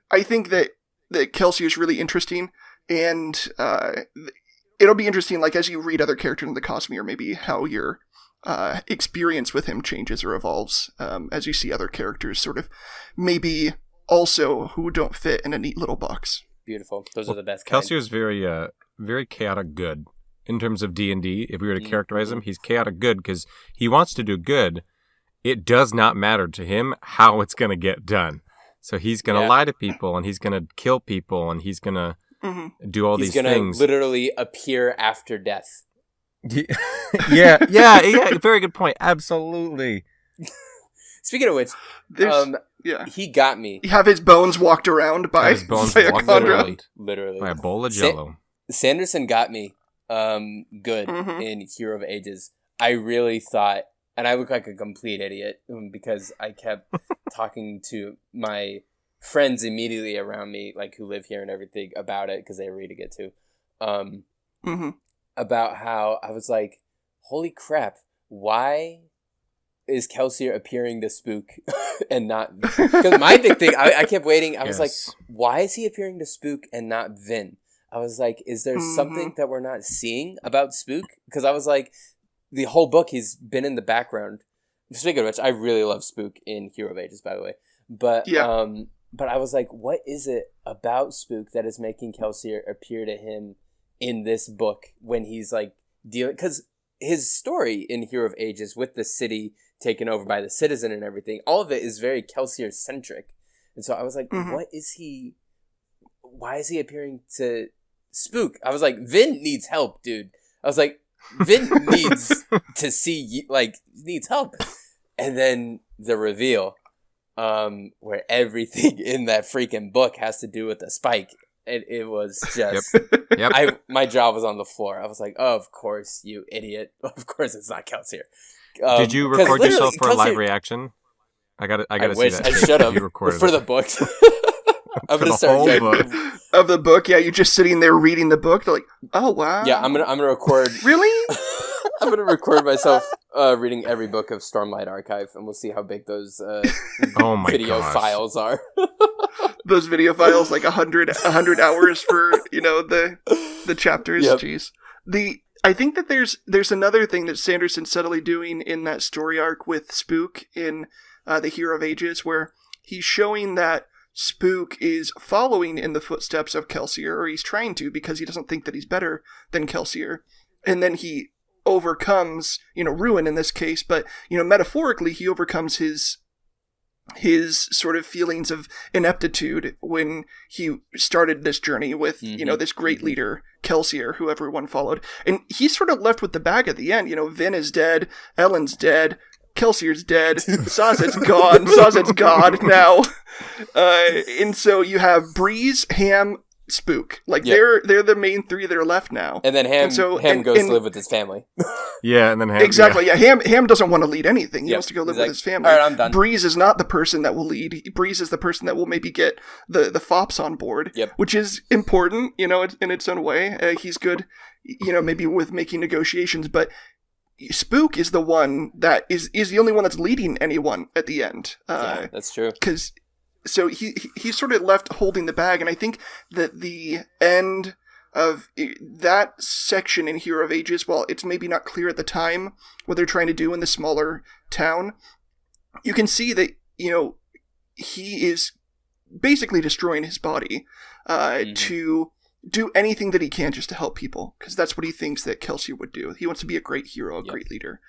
I think that Kelsier is really interesting, and it'll be interesting, like, as you read other characters in the Cosmere, maybe how your experience with him changes or evolves as you see other characters sort of maybe also who don't fit in a neat little box. Beautiful. Those are the best kind. Kelsier's very chaotic good in terms of D&D. If we were to characterize him, he's chaotic good because he wants to do good. It does not matter to him how it's going to get done. So he's going to lie to people, and he's going to kill people, and he's going to do all these things. He's going to literally appear after death. Yeah, very good point. Absolutely. Speaking of which, he got me. You have his bones walked around by a Chondra. Literally. By a bowl of Jell-O. Sanderson got me good in Hero of Ages. I really thought, and I look like a complete idiot because I kept talking to my friends immediately around me, like who live here and everything, about it because they were ready to get to. About how I was like, holy crap, why is Kelsier appearing to Spook and not... Because my big thing, I kept waiting. I was like, why is he appearing to Spook and not Vin? I was like, is there something that we're not seeing about Spook? Because I was like, the whole book, he's been in the background. Speaking of which, I really love Spook in Hero of Ages, by the way. But I was like, what is it about Spook that is making Kelsier appear to him in this book when he's like dealing... Because his story in Hero of Ages with the city taken over by the Citizen and everything, all of it is very Kelsier-centric. And so I was like, what is he... Why is he appearing to Spook? I was like, Vin needs help, dude. I was like, Vin needs to see, needs help. And then the reveal, where everything in that freaking book has to do with the spike. It was just... Yep. My jaw was on the floor. I was like, oh, of course, you idiot. Of course it's not Kelsier. Did you record yourself for a live reaction? I gotta see that. I should have. You recorded for the book. I'm gonna start of the book. Yeah, you're just sitting there reading the book. They're like, oh wow. Yeah, I'm gonna record. Really? I'm gonna record myself reading every book of Stormlight Archive, and we'll see how big those video files are. Those video files, like 100 hours for the chapters. Yep. Jeez. I think that there's another thing that Sanderson's subtly doing in that story arc with Spook in the Hero of Ages, where he's showing that Spook is following in the footsteps of Kelsier, or he's trying to, because he doesn't think that he's better than Kelsier. And then he overcomes, Ruin in this case, but, metaphorically, he overcomes his sort of feelings of ineptitude when he started this journey with, this great leader, Kelsier, who everyone followed. And he's sort of left with the bag at the end. Vin is dead, Ellen's dead, Kelsier's dead, Sazed's gone, Sazed's God now. And so you have Breeze, Ham, Spook. Like, they're the main three that are left now. And then Ham goes to live with his family. Yeah, and then Ham... Exactly, yeah. Ham doesn't want to lead anything. He wants to go live with his family. All right, I'm done. Breeze is not the person that will lead. Breeze is the person that will maybe get the fops on board, which is important, in its own way. He's good, maybe with making negotiations, but Spook is the one that is the only one that's leading anyone at the end. Yeah, that's true. So he's sort of left holding the bag, and I think that the end of that section in Hero of Ages, while it's maybe not clear at the time what they're trying to do in the smaller town, you can see that, he is basically destroying his body to do anything that he can just to help people, because that's what he thinks that Kelsier would do. He wants to be a great hero, a great leader.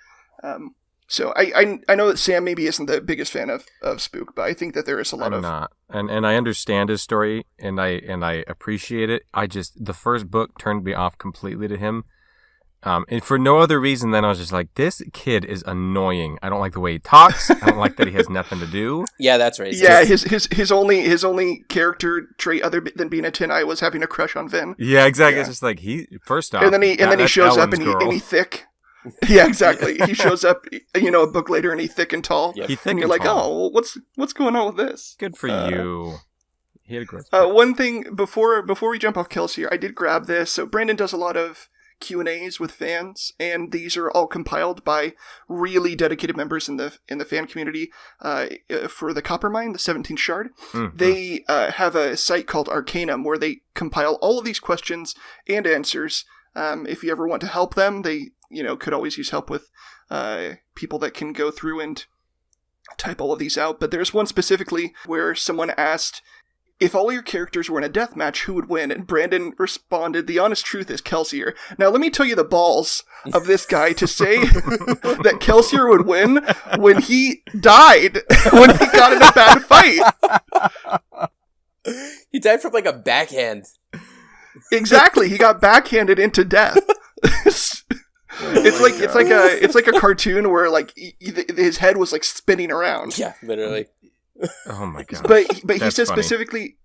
So I know that Sam maybe isn't the biggest fan of Spook, but I think that there is a lot I'm not. And I understand his story, and I appreciate it. The first book turned me off completely to him. And for no other reason than I was just like, this kid is annoying. I don't like the way he talks. I don't like that he has nothing to do. Yeah, that's racist. Yeah, his only character trait other than being a Tin Eye was having a crush on Vin. Yeah, exactly. Yeah. It's just like first off, and then he shows up and he thick. Yeah, exactly. He shows up, a book later, and he's thick and tall. Yep. He thick and you're like, tall. Oh, what's going on with this? Good for you. He had a growth. One thing before we jump off Kelsier, I did grab this. So Brandon does a lot of Q&As with fans, and these are all compiled by really dedicated members in the fan community for the Coppermine, the 17th Shard. Mm-hmm. They have a site called Arcanum where they compile all of these questions and answers. If you ever want to help them, they could always use help with people that can go through and type all of these out. But there's one specifically where someone asked, if all your characters were in a death match, who would win? And Brandon responded, the honest truth is Kelsier. Now, let me tell you the balls of this guy to say that Kelsier would win when he died, when he got in a bad fight. He died from like a backhand. Exactly. He got backhanded into death. It's like a cartoon where like his head was like spinning around. Yeah, literally. Oh my god! But he says specifically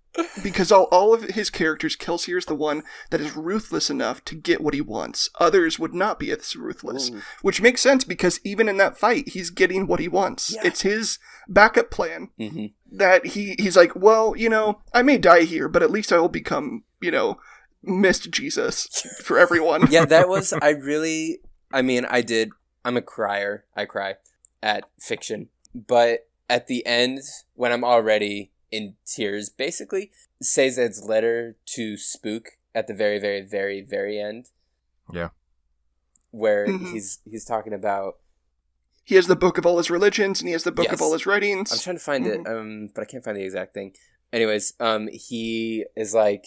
because all of his characters, Kelsier is the one that is ruthless enough to get what he wants. Others would not be as ruthless, which makes sense because even in that fight, he's getting what he wants. Yeah. It's his backup plan that he's like, well, I may die here, but at least I will become, Mist Jesus for everyone. Yeah, that was I'm a crier. I cry at fiction, but at the end, when I'm already in tears, basically, Sazed's letter to Spook at the very, very, very, very end. Yeah. Where he's talking about... He has the book of all his religions, and he has the book of all his writings. I'm trying to find it, but I can't find the exact thing. Anyways, he is like,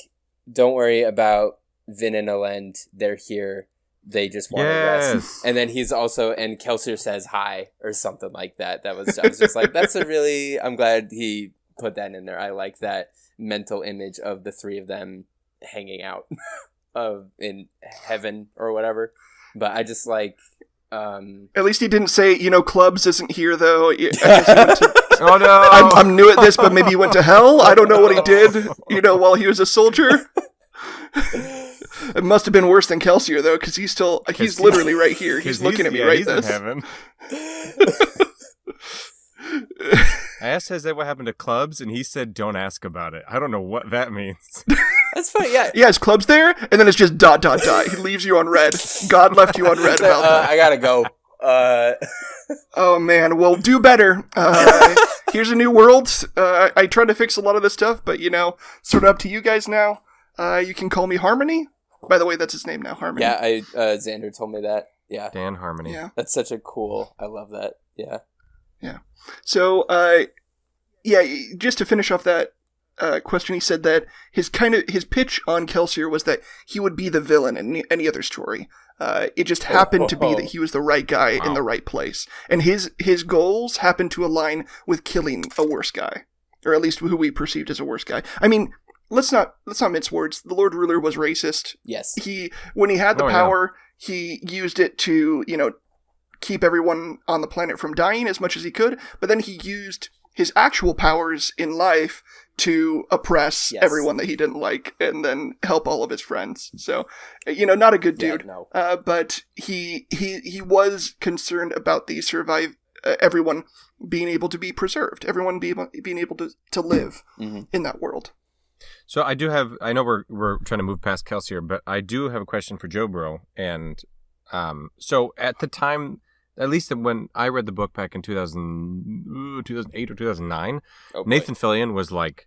don't worry about Vin and Elend. They're here. They just want to rest. And then he's also, and Kelsier says hi or something like that. I was just like, I'm glad he put that in there. I like that mental image of the three of them hanging out in heaven or whatever. But I just like... At least he didn't say, Clubs isn't here though. I guess he went to... Oh no! I'm new at this, but maybe he went to hell? I don't know what he did, while he was a soldier. It must have been worse than Kelsier, though, because he's literally right here. He's looking at me right this. In heaven. I asked Jose what happened to Clubs, and he said, don't ask about it. I don't know what that means. That's funny, yeah. Yeah, his Club's there, and then it's just ... He leaves you on red. God left you on red about that. I gotta go. Oh, man. Well, do better. Here's a new world. I tried to fix a lot of this stuff, but, sort of up to you guys now. You can call me Harmony. By the way, that's his name now, Harmony. Yeah, Xander told me that. Yeah. Dan Harmony. Yeah. That's such a cool... I love that. Yeah. Yeah. So, yeah, just to finish off that question, he said that his pitch on Kelsier was that he would be the villain in any other story. It just happened to be that he was the right guy in the right place, and his goals happened to align with killing a worse guy, or at least who we perceived as a worse guy. I mean, let's not mince words. The Lord Ruler was racist. Yes. When he had the power, he used it to, keep everyone on the planet from dying as much as he could, but then he used his actual powers in life to oppress everyone that he didn't like and then help all of his friends. So, not a good dude. No. But he was concerned about everyone being able to be preserved, everyone being able to live in that world. So I know we're trying to move past Kelsier, but I do have a question for Joe Bro. And so at the time, at least when I read the book back in 2008 or 2009, Nathan Fillion was like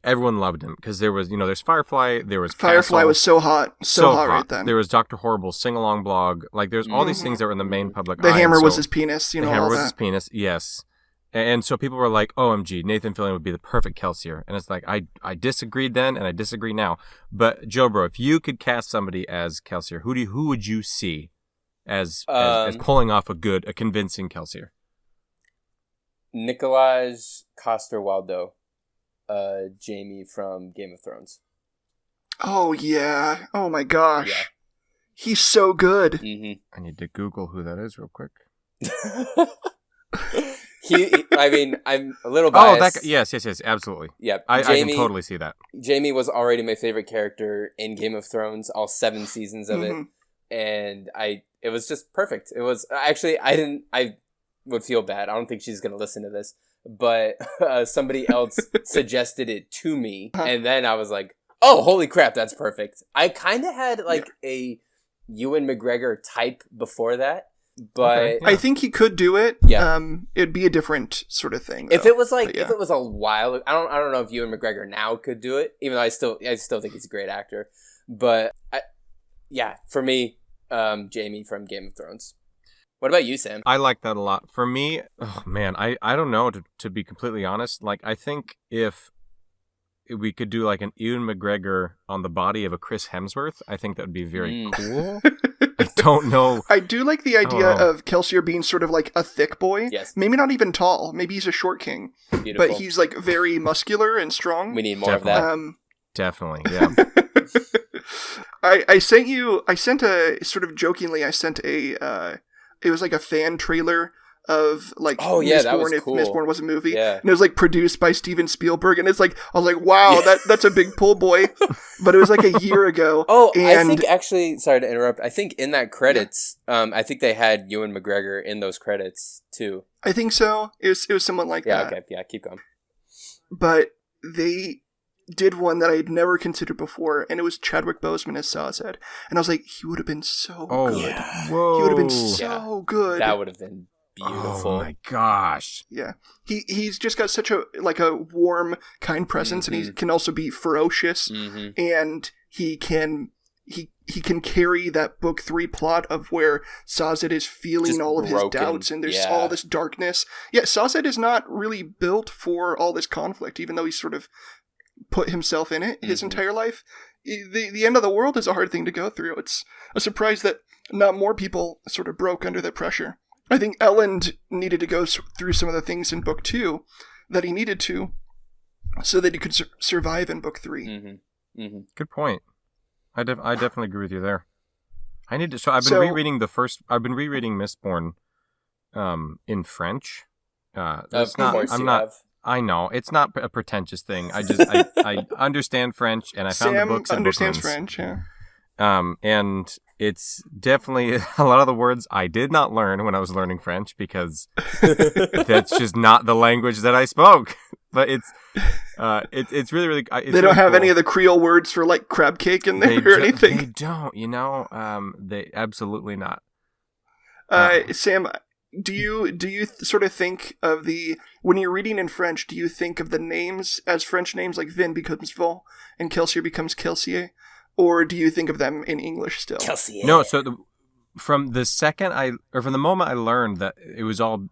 everyone loved him because there was, there's Firefly, there was Firefly Castle, was so hot right then. There was Dr. Horrible's sing-along blog. Like there's all these things that were in the main public eye. The hammer was his penis, The hammer was his penis, yes. And so people were like, OMG, Nathan Fillion would be the perfect Kelsier. And it's like, I disagreed then and I disagree now. But Joe Bro, if you could cast somebody as Kelsier, who would you see as pulling off a convincing Kelsier? Nikolaj Coster-Waldau, Jaime from Game of Thrones. Oh, yeah. Oh, my gosh. Yeah. He's so good. Mm-hmm. I need to Google who that is real quick. I'm a little biased. Oh, yes, absolutely. Yep. I can totally see that. Jaime was already my favorite character in Game of Thrones, all 7 seasons of it. And it was just perfect. It was, actually, I would feel bad. I don't think she's going to listen to this. But somebody else suggested it to me. And then I was like, oh, holy crap, that's perfect. I kind of had a Ewan McGregor type before that. But I think he could do it. Yeah. It'd be a different sort of thing, though. If it was if it was a while, I don't know if Ewan McGregor now could do it, even though I still think he's a great actor. But for me, Jaime from Game of Thrones. What about you, Sam? I like that a lot. For me, oh man, I don't know, to be completely honest. Like, I think if we could do like an Ewan McGregor on the body of a Chris Hemsworth, I think that would be very cool. I don't know. I do like the idea of Kelsier being sort of like a thick boy. Yes. Maybe not even tall. Maybe he's a short king. Beautiful. But he's like very muscular and strong. We need more of that. Definitely, yeah. I sent a sort of jokingly, it was like a fan trailer of like Mistborn, that was cool. If Mistborn was a movie. Yeah. And it was like produced by Steven Spielberg, and it's like I was like, wow, that's a big pull, boy. But it was like a year ago. I think actually, sorry to interrupt, I think in that credits, I think they had Ewan McGregor in those credits too. I think so. It was someone like that. Okay, yeah, keep going. But they did one that I had never considered before, and it was Chadwick Boseman as Sazed. And I was like, he would have been so good. Yeah. Whoa. He would have been so good. That would have been beautiful. Oh my gosh. Yeah. He's just got such a warm, kind presence, and he can also be ferocious, and he can carry that book 3 plot of where Sazed is feeling just all of broken. his doubts, and there's all this darkness. Yeah, Sazed is not really built for all this conflict, even though he's sort of put himself in it his entire life. The end of the world is a hard thing to go through. It's a surprise that not more people sort of broke under that pressure. I think Elend needed to go through some of the things in book 2 that he needed to, so that he could survive in book 3. Good point. I definitely agree with you there. I need to. So I've been rereading rereading Mistborn, in French. Of course you have. I know it's not a pretentious thing. I understand French, and I found the books. Sam understands Bookman's. French, yeah. And it's definitely a lot of the words I did not learn when I was learning French, because that's just not the language that I spoke. But it's really, really. It's they don't really have cool. any of the Creole words for like crab cake in there or anything. They don't. They absolutely not. Sam, do you sort of think of when you're reading in French, do you think of the names as French names, like Vin becomes Vol and Kelsier becomes Kelsier? Or do you think of them in English still? Kelsier. No, so from the moment I learned that it was all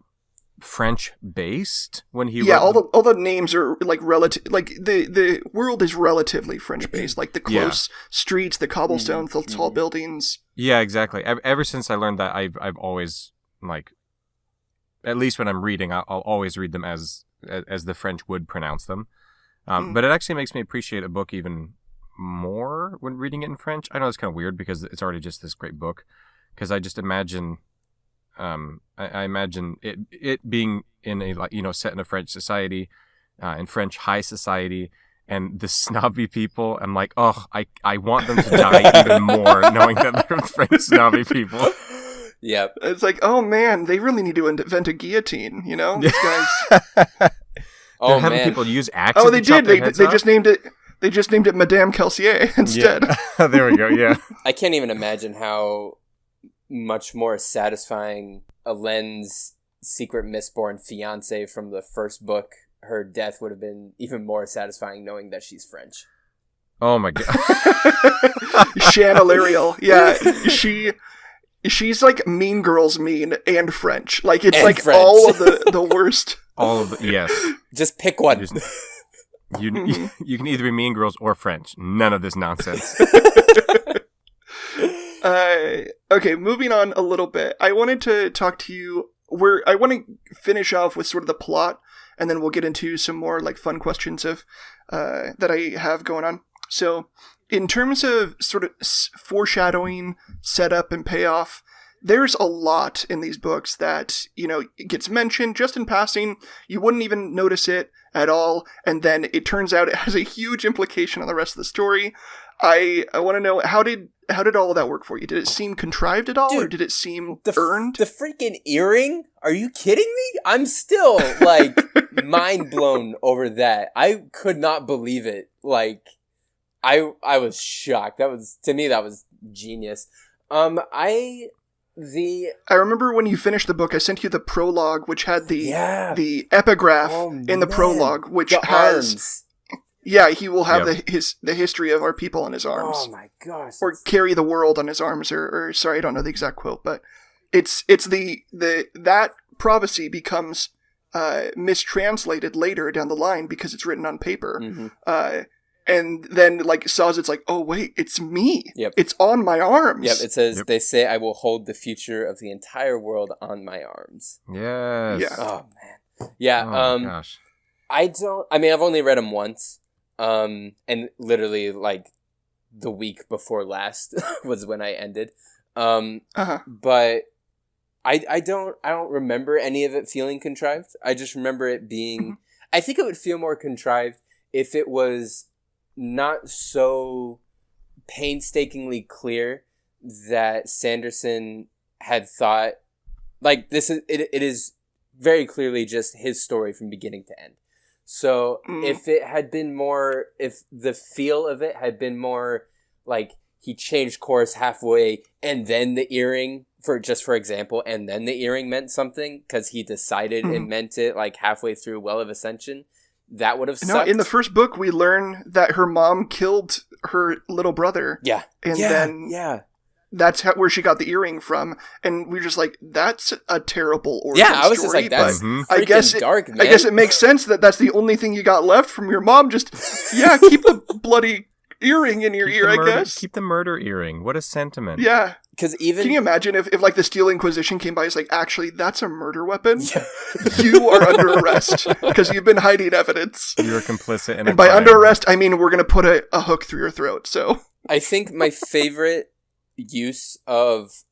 French based when he yeah, wrote all the names are like relative, like the world is relatively French based, like the close streets, the cobblestones, the tall buildings. Yeah, exactly. Ever since I learned that, I've always, like, at least when I'm reading, I'll always read them as the French would pronounce them. But it actually makes me appreciate a book even more when reading it in French. I know it's kind of weird because it's already just this great book. Because I just imagine, I imagine it being in a, like, you know, set in a French society, in French high society, and the snobby people. I'm like, oh, I want them to die even more, knowing that they're French snobby people. Yep. It's like, oh man, they really need to invent a guillotine. You know, these guys. They're having people use axes. Oh, they did. They just named it. They just named it Madame Kelsier instead. Yeah. There we go. Yeah. I can't even imagine how much more satisfying Helene's secret Mistborn fiance from the first book, her death would have been even more satisfying knowing that she's French. Oh my god. Chanelariel. Yeah, she's like Mean Girls mean and French. Like it's and like French. all of the worst. All of the, yes. Just pick one. You can either be Mean Girls or French. None of this nonsense. Okay, moving on a little bit. I wanted to talk to you I want to finish off with sort of the plot, and then we'll get into some more like fun questions of that I have going on. So, in terms of sort of foreshadowing, setup, and payoff, there's a lot in these books that, you know, gets mentioned just in passing. You wouldn't even notice it at all, and then it turns out it has a huge implication on the rest of the story. I want to know, how did all of that work for you? Did it seem contrived at all, Dude, or did it seem earned? The freaking earring? Are you kidding me? I'm still, like, mind blown over that. I could not believe it. Like, I was shocked. To me, that was genius. I remember when you finished the book, I sent you the prologue, which had the epigraph in the prologue, which has arms. Yeah, he will have the history of our people on his arms. Oh my gosh! Or carry the world on his arms, or sorry, I don't know the exact quote, but it's that prophecy becomes mistranslated later down the line because it's written on paper. Mm-hmm. And then, like, Sazed's like, oh, wait, it's me. Yep. It's on my arms. Yep, it says, They say I will hold the future of the entire world on my arms. Yes. Yeah. Oh, man. Yeah, oh, my gosh. I've only read them once. And literally, like, the week before last was when I ended. But I don't remember any of it feeling contrived. I just remember it being... I think it would feel more contrived if it was not so painstakingly clear that Sanderson had thought, like, it is very clearly just his story from beginning to end. So if the feel of it had been more like he changed course halfway and then the earring, for example, and then the earring meant something because he decided it meant it, like, halfway through Well of Ascension, that would have sucked. No, in the first book, we learn that her mom killed her little brother. Yeah. And then that's where she got the earring from. And we're just like, that's a terrible origin story. Yeah, I was just like, that's freaking dark, man. I guess it makes sense that that's the only thing you got left from your mom. Just, keep the bloody earring in your ear, I guess. Keep the murder earring. What a sentiment. Yeah. Because even... Can you imagine if like the Steel Inquisition came by, it's like, actually, that's a murder weapon? You are under arrest because you've been hiding evidence. You're complicit in and by under arrest, I mean we're going to put a hook through your throat, so... I think my favorite use of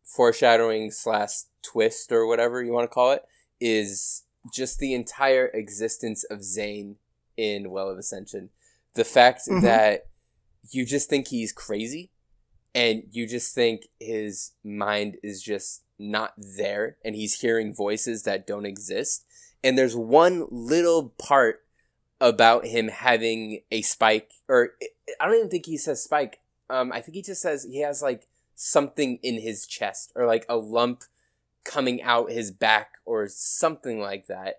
foreshadowing / twist, or whatever you want to call it, is just the entire existence of Zane in Well of Ascension. The fact that you just think he's crazy, and you just think his mind is just not there, and he's hearing voices that don't exist. And there's one little part about him having a spike, or I don't even think he says spike. I think he just says he has, like, something in his chest, or like a lump coming out his back, or something like that.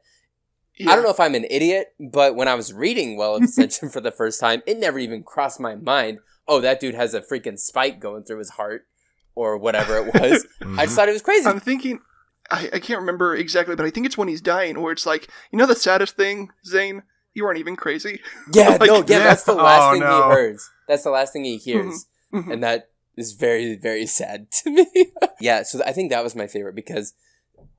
Yeah. I don't know if I'm an idiot, but when I was reading Well of Ascension for the first time, it never even crossed my mind, oh, that dude has a freaking spike going through his heart, or whatever it was. I just thought it was crazy. I'm thinking, I can't remember exactly, but I think it's when he's dying, where it's like, you know, the saddest thing, Zane, you aren't even crazy. Yeah, Like, that's the last thing no. he hears. That's the last thing he hears. Mhm. And that is very, very sad to me. Yeah, so I think that was my favorite, because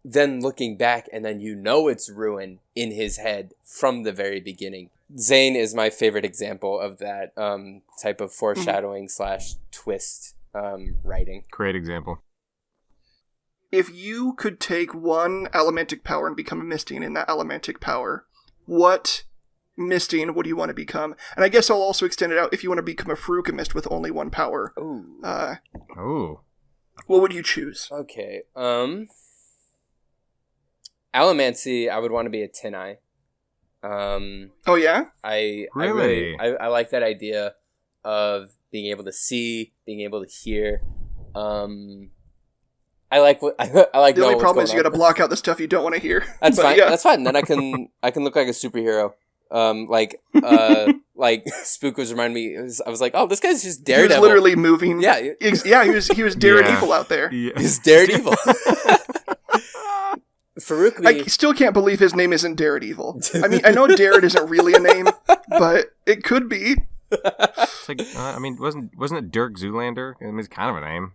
then looking back, and then you know it's ruin in his head from the very beginning. Zane is my favorite example of that type of foreshadowing / twist writing. Great example. If you could take one elementic power and become a Mistian in that elementic power, what Mistian would you want to become? And I guess I'll also extend it out. If you want to become a Feruchemist with only one power, Ooh. what would you choose? Okay. Allomancy, I would want to be a Tin-Eye. Oh yeah? I Really? I like that idea of being able to see, being able to hear. I like what I like. The only problem is you got to block out the stuff you don't want to hear. That's But fine. yeah. That's fine. Then I can look like a superhero. Like Spook was reminding me. I was like, oh, this guy's just He was Daredevil. literally moving. Yeah. Yeah, he was Daredevil out there. Yeah. He's Daredevil. Farouk I still can't believe his name isn't Daredevil. I mean, I know Dared isn't really a name, but it could be. It's like, I mean, wasn't it Dirk Zoolander? I mean, it's kind of a name.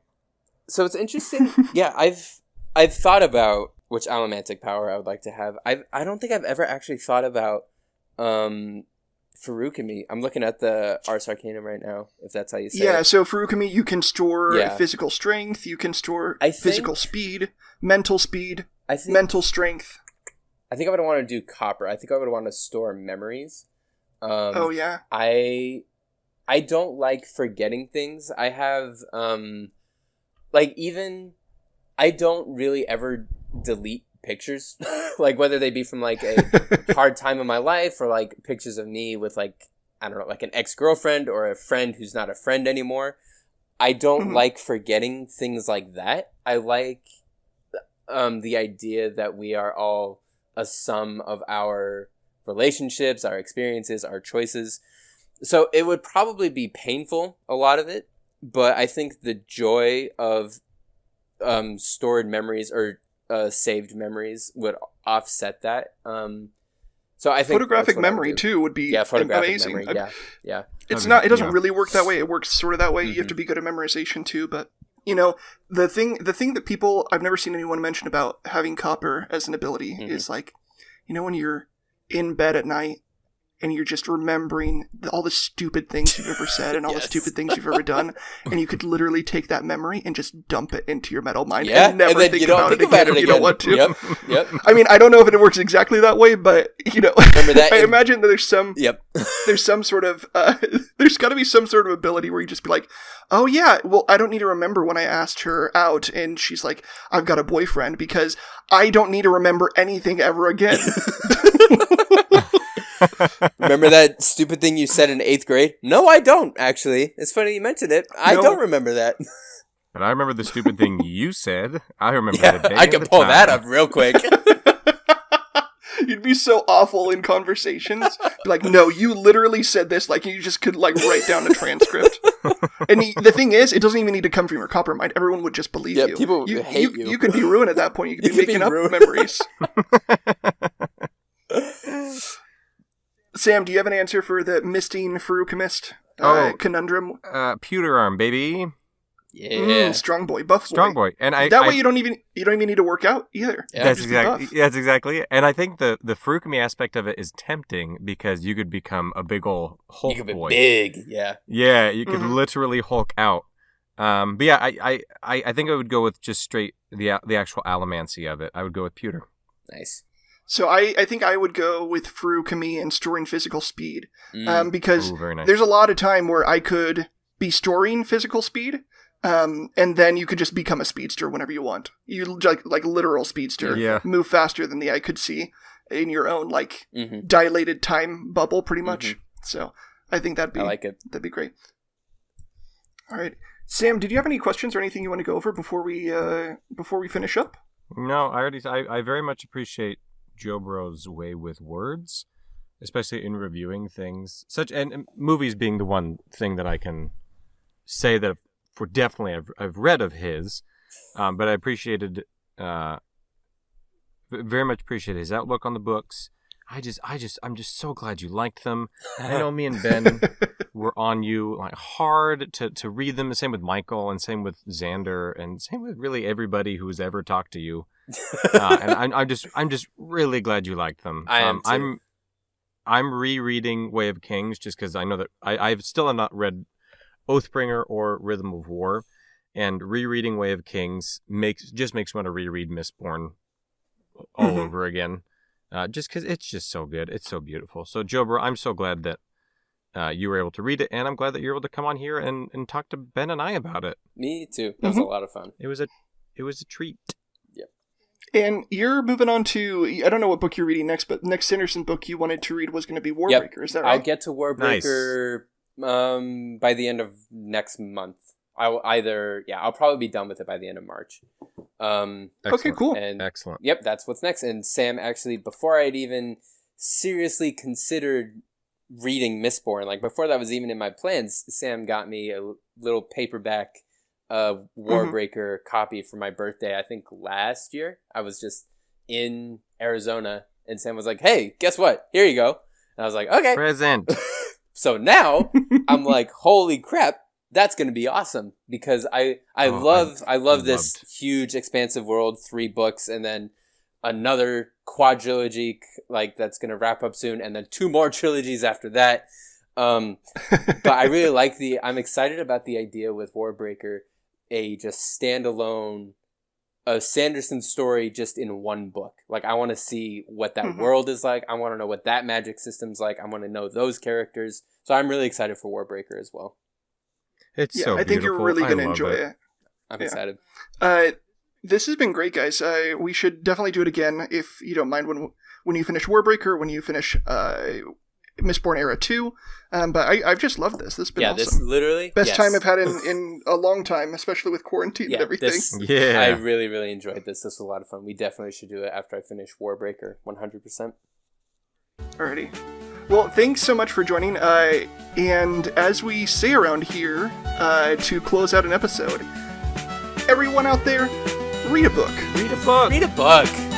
So it's interesting. Yeah, I've thought about which allomantic power I would like to have. I don't think I've ever actually thought about Feruchemy. I'm looking at the Ars Arcanum right now, if that's how you say it. Yeah, so Feruchemy, you can store Yeah. physical strength, you can store I think- physical speed, mental speed, I think mental strength. I think I would want to do copper. I think I would want to store memories. Oh yeah. I don't like forgetting things. I have I don't really ever delete pictures, like whether they be from like a hard time in my life or like pictures of me with like, I don't know, like an ex-girlfriend or a friend who's not a friend anymore. I don't like forgetting things like that. I like the idea that we are all a sum of our relationships, our experiences, our choices. So it would probably be painful, a lot of it, but I think the joy of stored memories or saved memories would offset that. So I think Photographic memory too would be photographic amazing. memory. Yeah. It's not. It doesn't Yeah. really work that way. It works sort of that way. You have to be good at memorization too. But you know, the thing that people I've never seen anyone mention about having copper as an ability is like, you know, when you're in bed at night and you're just remembering all the stupid things you've ever said and all the stupid things you've ever done, and you could literally take that memory and just dump it into your metal mind and never then think you don't about think it about again it if you don't again. want to. Yep. I mean, I don't know if it works exactly that way, but you know, Remember that I in- imagine that there's some Yep. there's some sort of there's got to be some sort of ability where you just be like, oh yeah, well, I don't need to remember when I asked her out and she's like, I've got a boyfriend, because I don't need to remember anything ever again. Remember that stupid thing you said in 8th grade? No, I don't, actually. It's funny you mentioned it. I No. don't remember that. But I remember the stupid thing you said. I remember Yeah, the day I and can the pull time. that up real quick. You'd be so awful in conversations. Be like, no, you literally said this, like you just could like write down a transcript. And the thing is, it doesn't even need to come from your copper mind. Everyone would just believe Yeah, you. people would hate you. You could be ruined at that point. You could be You could making be up ruined. memories. Sam, do you have an answer for the Mistine Feruchemist conundrum? Pewter arm, baby. Yeah. Strong boy, buff boy. Strong boy. And That way you don't even need to work out either. Yeah. That's Just be exactly. buff. That's exactly it. And I think the Feruchemy aspect of it is tempting because you could become a big ol' Hulk You could be boy. big. Yeah. Yeah, you could literally Hulk out. But yeah, I think I would go with just straight the actual allomancy of it. I would go with pewter. Nice. So I think I would go with Feruchemy and storing physical speed. Because Ooh, very nice. there's a lot of time where I could be storing physical speed, and then you could just become a speedster whenever you want. You like literal speedster. Yeah. Move faster than the eye could see in your own like Mm-hmm. dilated time bubble, pretty much. So I think I like it. that'd be great. All right, Sam, did you have any questions or anything you want to go over before we finish up? No, I very much appreciate Joe Bro's way with words, especially in reviewing things and movies being the one thing that I can say that for definitely I've read of his, but I appreciated very much appreciate his outlook on the books. I'm just so glad you liked them. I know me and Ben were on you like hard to read them. The same with Michael, and same with Xander, and same with really everybody who's ever talked to you. And I'm just really glad you liked them. I am too. I'm rereading Way of Kings just because I know that I've still have not read Oathbringer or Rhythm of War, and rereading Way of Kings makes me want to reread Mistborn all over again. Just because it's just so good. It's so beautiful. So, Jobra, I'm so glad that you were able to read it, and I'm glad that you're able to come on here and talk to Ben and I about it. Me too. That was a lot of fun. It was a treat. Yep. And you're moving on to, I don't know what book you're reading next, but next Sanderson book you wanted to read was going to be Warbreaker. Is that right? I'll get to Warbreaker by the end of next month. I'll probably be done with it by the end of March. Okay, cool. And Excellent. Yep, that's what's next. And Sam, actually, before I'd even seriously considered reading Mistborn, like before that was even in my plans, Sam got me a little paperback Warbreaker copy for my birthday, I think last year. I was just in Arizona, and Sam was like, hey, guess what? Here you go. And I was like, okay. Present. So now I'm like, holy crap. That's going to be awesome because I love this huge expansive world, 3 books, and then another quadrilogy like that's going to wrap up soon, and then 2 more trilogies after that. But I really I'm excited about the idea with Warbreaker, a just standalone, a Sanderson story just in one book. Like I want to see what that world is like. I want to know what that magic system's like. I want to know those characters. So I'm really excited for Warbreaker as well. It's so beautiful. I think you're really going to enjoy it. I'm excited. This has been great, guys. We should definitely do it again if you don't mind when you finish Warbreaker, when you finish Mistborn Era 2. But I've just loved this. This has been awesome. This literally best time I've had in a long time, especially with quarantine and everything. I really, really enjoyed this. This was a lot of fun. We definitely should do it after I finish Warbreaker, 100%. Alrighty. Well, thanks so much for joining. And as we say around here, to close out an episode, everyone out there, read a book. Read a book. Read a book.